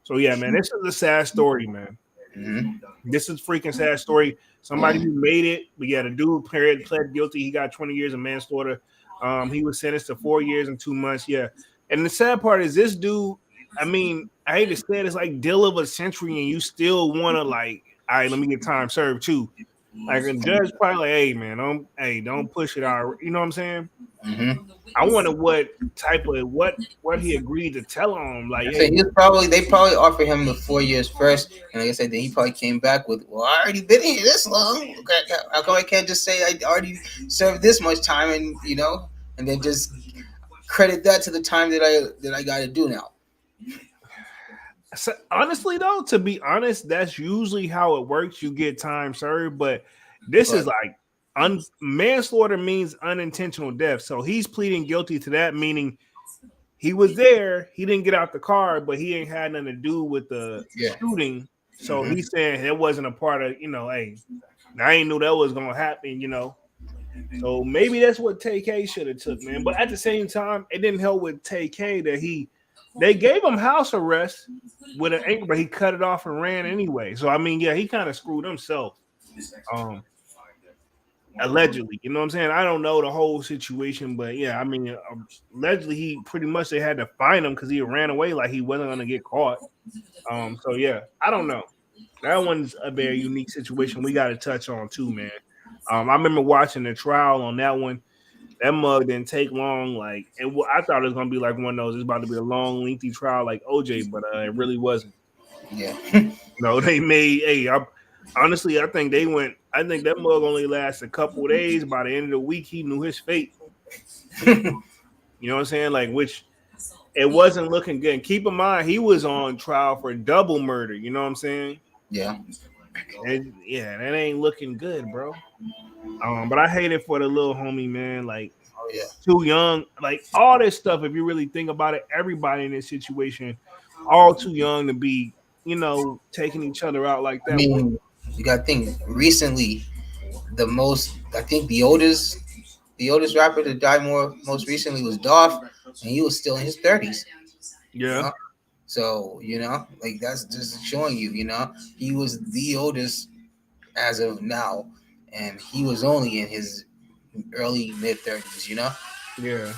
D: So yeah, man, this is a sad story, man.
E: Hmm.
D: This is a freaking sad story. Somebody who made it, but yeah, the dude pled guilty. He got 20 years of manslaughter. He was sentenced to 4 years and 2 months. Yeah, and the sad part is this dude. I mean, I hate to say it, it's like deal of a century, and you still want to like, all right, let me get time served too. Like a judge probably like, hey man, don't push it out. You know what I'm saying?
E: Hmm.
D: I wonder what type of what he agreed to tell him. Like,
E: So
D: hey,
E: they probably offered him the 4 years first, and like I said, then he probably came back with, well, I already been here this long. Okay, how come I can't just say I already served this much time, and and then just credit that to the time that I got to do now.
D: so honestly though, to be honest, that's usually how it works. You get time served, but this is
E: But
D: like manslaughter means unintentional death. So he's pleading guilty to that, meaning he was there, he didn't get out the car, but he ain't had nothing to do with the
E: yeah.
D: shooting. So
E: Hmm.
D: he's saying it wasn't a part of, hey, I ain't knew that was gonna happen. So maybe that's what TK should have took, man. But at the same time, it didn't help with TK that they gave him house arrest with an ankle, but he cut it off and ran anyway. So I mean, yeah, he kind of screwed himself. Um, allegedly, you know what I'm saying? I don't know the whole situation, but yeah, I mean, allegedly he pretty much they had to find him because he ran away like he wasn't gonna get caught. So yeah, I don't know. That one's a very unique situation we got to touch on too, man. I remember watching the trial on that one. That mug didn't take long. Like, and I thought it was gonna be like one of those. It's about to be a long, lengthy trial like OJ, but it really wasn't.
E: Yeah.
D: No, they made. Hey, honestly, I think they went. I think that mug only lasted a couple of days. By the end of the week, he knew his fate. You know what I'm saying? Like, which it wasn't looking good. And keep in mind, he was on trial for double murder. You know what I'm saying?
E: Yeah.
D: And yeah, that ain't looking good, bro. But I hate it for the little homie, man. Like,
E: Oh yeah.
D: too young. Like all this stuff. If you really think about it, everybody in this situation, all too young to be, taking each other out like
E: I
D: that.
E: mean, you got to think recently. I think the oldest rapper to die most recently was Dolph, and he was still in his 30s.
D: Yeah.
E: So like that's just showing you, he was the oldest as of now, and he was only in his early mid 30s.
D: Yeah.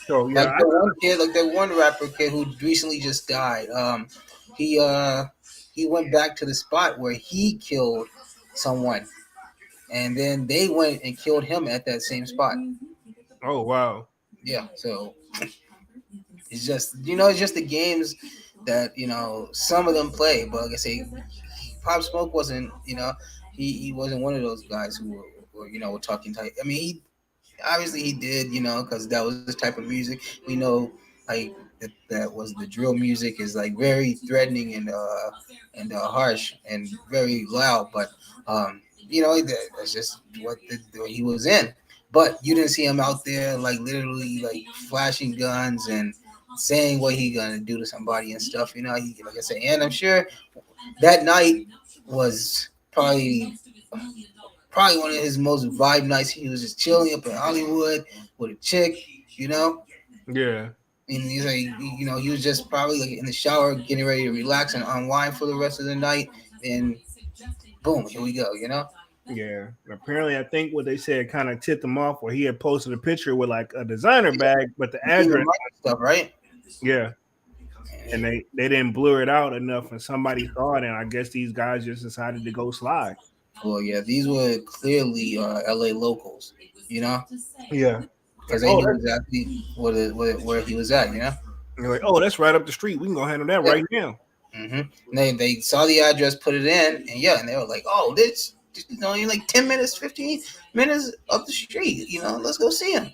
D: So yeah,
E: Like the one kid, like that one rapper kid who recently just died. He uh, he went back to the spot where he killed someone, and then they went and killed him at that same spot.
D: oh wow,
E: Yeah, so it's just it's just the games that some of them play. But like I say, Pop Smoke wasn't he wasn't one of those guys who were talking tight. I mean, he obviously he did, because that was his type of music. We know like that was the drill music is like very threatening and harsh and very loud, but that's just what he was in. But you didn't see him out there like literally like flashing guns and saying what he gonna do to somebody and stuff. He, like I said, and I'm sure that night was probably one of his most vibe nights. He was just chilling up in Hollywood with a chick, you know.
D: yeah,
E: And he's like, he was just probably like in the shower, getting ready to relax and unwind for the rest of the night. And boom, here we go.
D: yeah. And apparently, I think what they said kind of tipped him off, where he had posted a picture with like a designer bag, but the
E: Human
D: address,
E: stuff, right?
D: yeah. And they didn't blur it out enough, and somebody saw it, and I guess these guys just decided to go slide.
E: Well, yeah, these were clearly LA locals, you know,
D: Yeah, like
E: because they
D: oh,
E: knew exactly where he was at.
D: they're like, oh, that's right up the street. We can go handle that
E: Yeah.
D: right now.
E: They saw the address, put it in, and yeah, and they were like, "Oh, this you're like 10 minutes, 15 minutes up the street. Let's go see him."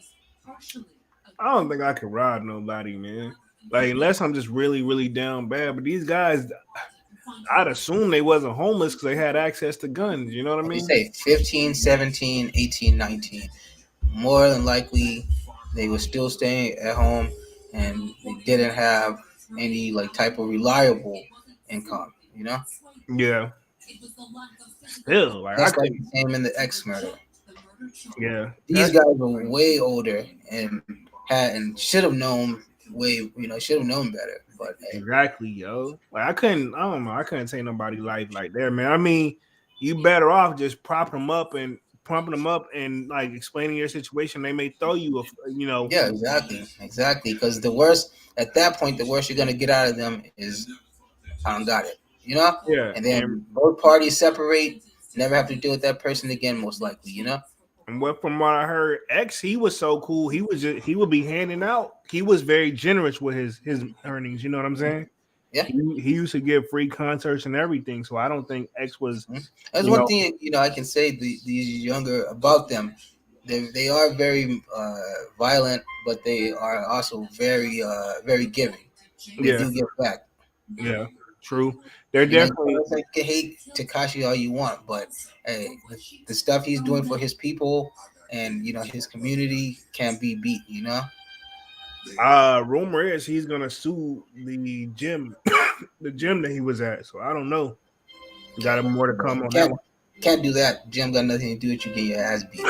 D: I don't think I could rob nobody, man. Like unless I'm just really, really down bad. But these guys, I'd assume they wasn't homeless because they had access to guns. You know what I
E: You
D: mean?
E: say 15, 17, 18, 19. More than likely, they were still staying at home, and they didn't have any like type of reliable income.
D: Yeah. Still, like I
E: Just like
D: couldn't.
E: the same in the X murder.
D: Yeah,
E: These guys were way older and should have known should have known better. But hey,
D: exactly, yo. Like I couldn't. I don't know. I couldn't take nobody life like that, man. I mean, you better off just propping them up and pumping them up and like explaining your situation. They may throw you a.
E: yeah, exactly. Because the worst at that point, the worst you're gonna get out of them is I don't got it.
D: Yeah,
E: And then both parties separate, never have to deal with that person again, most likely.
D: and what from what I heard, X he was so cool. He would be handing out. He was very generous with his earnings. You know what I'm saying?
E: Yeah.
D: He used to give free concerts and everything. So I don't think X was.
E: That's one thing I can say these younger about them. They are very violent, but they are also very giving. They do give back.
D: Yeah, true. They're
E: You
D: definitely.
E: can hate Takashi all you want, but hey, the stuff he's doing for his people and his community can't be beat.
D: Rumor is he's gonna sue the gym, the gym that he was at. So I don't know. Got more to come on that one.
E: Can't do that. Jim got nothing to do with you getting your ass beat.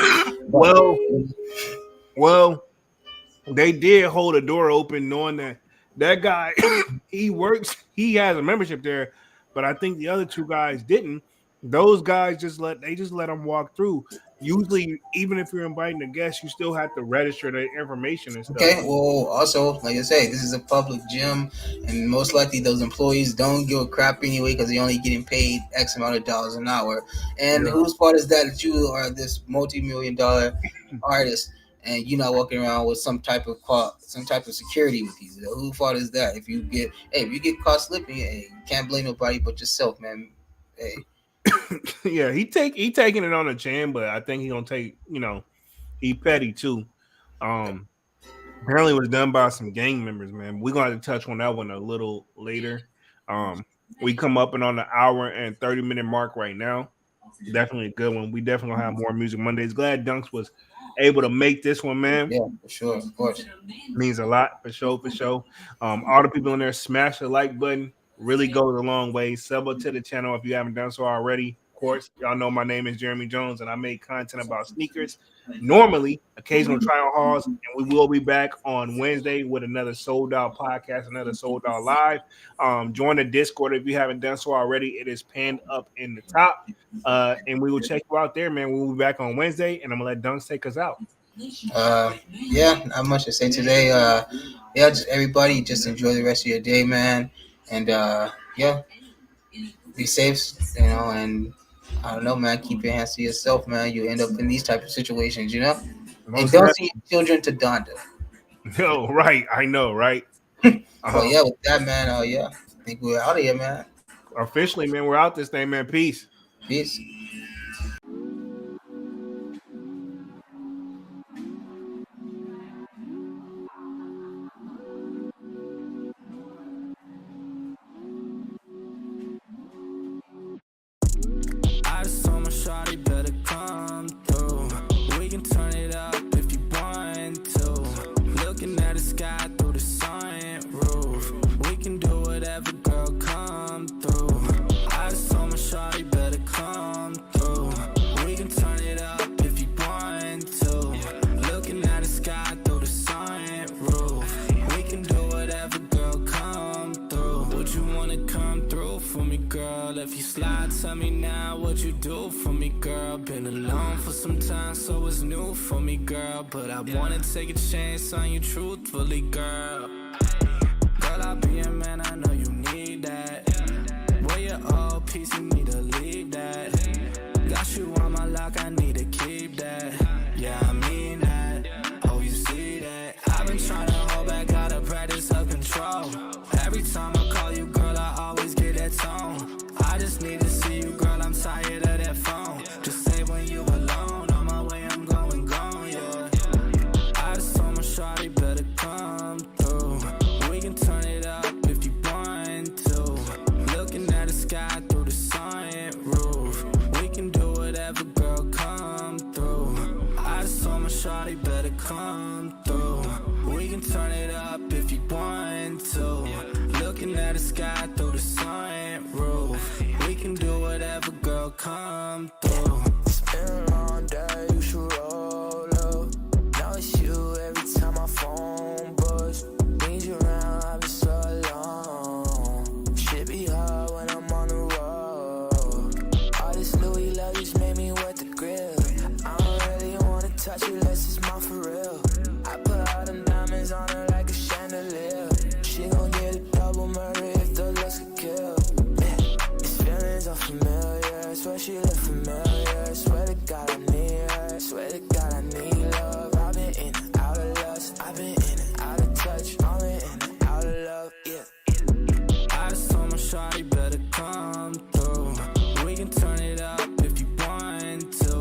D: Well, they did hold a door open, knowing that guy he works. He has a membership there, but I think the other two guys didn't. Those guys just let them walk through. Usually, even if you're inviting a guest, you still have to register the information and stuff.
E: Okay, well, also, like I say, this is a public gym, and most likely those employees don't give a crap anyway because they're only getting paid X amount of dollars an hour. And whose fault is that you are this multi-million-dollar artist and you're not walking around with some type of security with you? Whose fault is that? If you get caught slipping, hey, you can't blame nobody but yourself, man. Hey.
D: Yeah, he taking it on the chin, but I think he gonna take, he petty too. Apparently it was done by some gang members, man. We're gonna have to touch on that one a little later. We come up and on the hour and 30-minute mark right now. Definitely a good one. We definitely gonna have more Music Mondays. Glad Dunks was able to make this one, man.
E: Yeah, for sure, of course.
D: Means a lot for sure. All the people in there, smash the like button. Really goes a long way. Sub up to the channel if you haven't done so already. Of course, y'all know my name is Jeremy Jones, and I make content about sneakers. Normally, occasional trial hauls, and we will be back on Wednesday with another sold out podcast, another sold out live. Join the Discord if you haven't done so already. It is pinned up in the top, and we will check you out there, man. We'll be back on Wednesday, and I'm gonna let Dunks take us out.
E: Yeah, not much to say today. Yeah, just everybody, just enjoy the rest of your day, man, and yeah, be safe, and I don't know, man. Keep your hands to yourself, man. You end up in these type of situations. And
D: Most
E: don't send
D: definitely.
E: your children to Donda.
D: No, right. I know, right?
E: But
D: Um,
E: yeah, with that, man. Yeah, I think we're out of here, man.
D: Officially, man, we're out this thing, man. Peace.
E: Peace.
A: I just told my shawty better come through. We can turn it up if you want to. Looking at the sky through the sunroof. We can do whatever, girl, come through. I just told my shawty better come through. We can turn it up if you want to. Looking at the sky through the sunroof. We can do whatever, girl, come through. Would you wanna come through for me, girl? If you slide, tell me now what you do for me, girl. Been alone for some time, so it's new for me, girl. But I wanna take a chance on you truthfully, girl. Girl, I'll be a man, I know you need that. Where your old piece, you need to leave that. Got you on my lock, I need to keep that. Yeah, I mean that. Oh, you see that? I've been trying to hold back, gotta practice self-control. Every time I call you, girl, I always get that tone. I just need to see you, girl, I'm tired of that phone. Just say when you alone, on my way, I'm going, yeah. I just told my shawty better come through. We can turn it up if you want to. Looking at the sky through the sunroof. We can do whatever, girl, come through. I just told my shawty better come through. We can turn it up if you want to. Looking at the sky through the sunroof. We can do whatever, girl, come through.
B: It's been a long day, you should roll up. Now it's you every time my phone buzz. Need you around, I've been so alone. Shit be hard when I'm on the road. All this Louis luggage made me wet the grill. I don't really wanna touch it unless it's mine for real. I put all them diamonds on her like a chandelier. She gon' get a double murder if the looks could kill. These feelings are familiar, swear she look familiar. Swear to God I need her, swear to God I need love. I've been in and out of lust, I've been in and out of touch. I've been in and out of love, yeah.
A: I just told my shawty better come through. We can turn it up if you want to.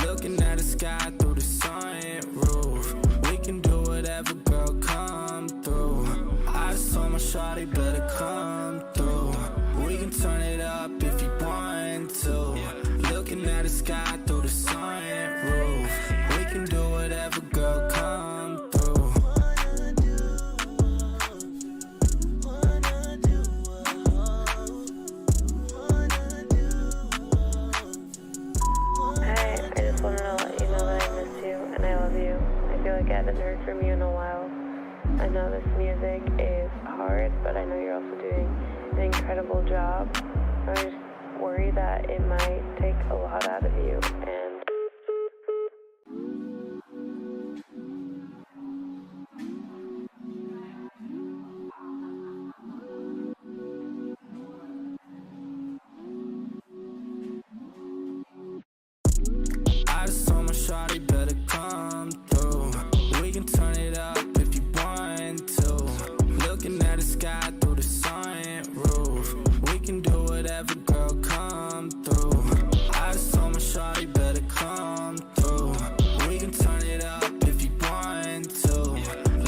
A: Looking at the sky through the sunroof. We can do whatever, girl, come through. I just told my shawty better come through. We can turn it up if you want to. Looking at the sky through the sunroof. We can do whatever, girl, come through.
C: Hi, I just wanted to let you know that I miss you and I love you. I feel like I haven't heard from you in a while. I know this music is hard, but I know you're also doing an incredible job. I just worry that it might take a lot out of you, and
A: I just told my shawty better come through. We can turn it up if you want to. Looking at the sky through the sunroof. We can do whatever, girl, come through. I just told my shawty better come through. We can turn it up if you want to.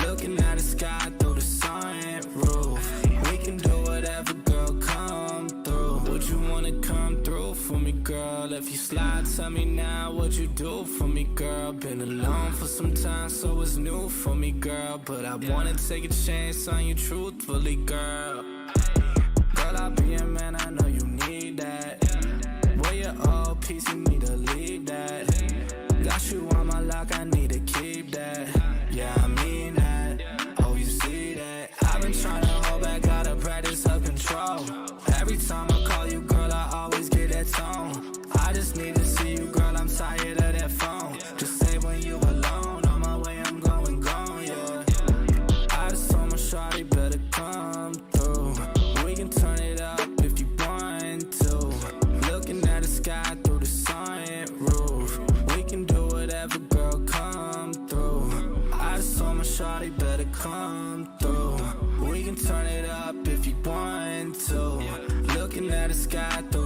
A: Looking at the sky through the sunroof. We can do whatever, girl, come through. Would you wanna come through for me, girl? If you slide, tell me now what you do for me, girl. Been alone for some time, so it's new for me, girl. But I wanna take a chance on you truthfully, girl. Girl, I'll be a man, I know you need that. Where your old piece, you need to leave that. Got you on my lock, I need to keep that. Yeah, I mean that. Oh, you see that? I've been trying to hold back, gotta practice self-control. Every time I call you, girl, I always get that tone. I just need to see you, girl, I'm tired of that phone. Just say when you alone, better come through. We can turn it up if you want to. Looking at the sky through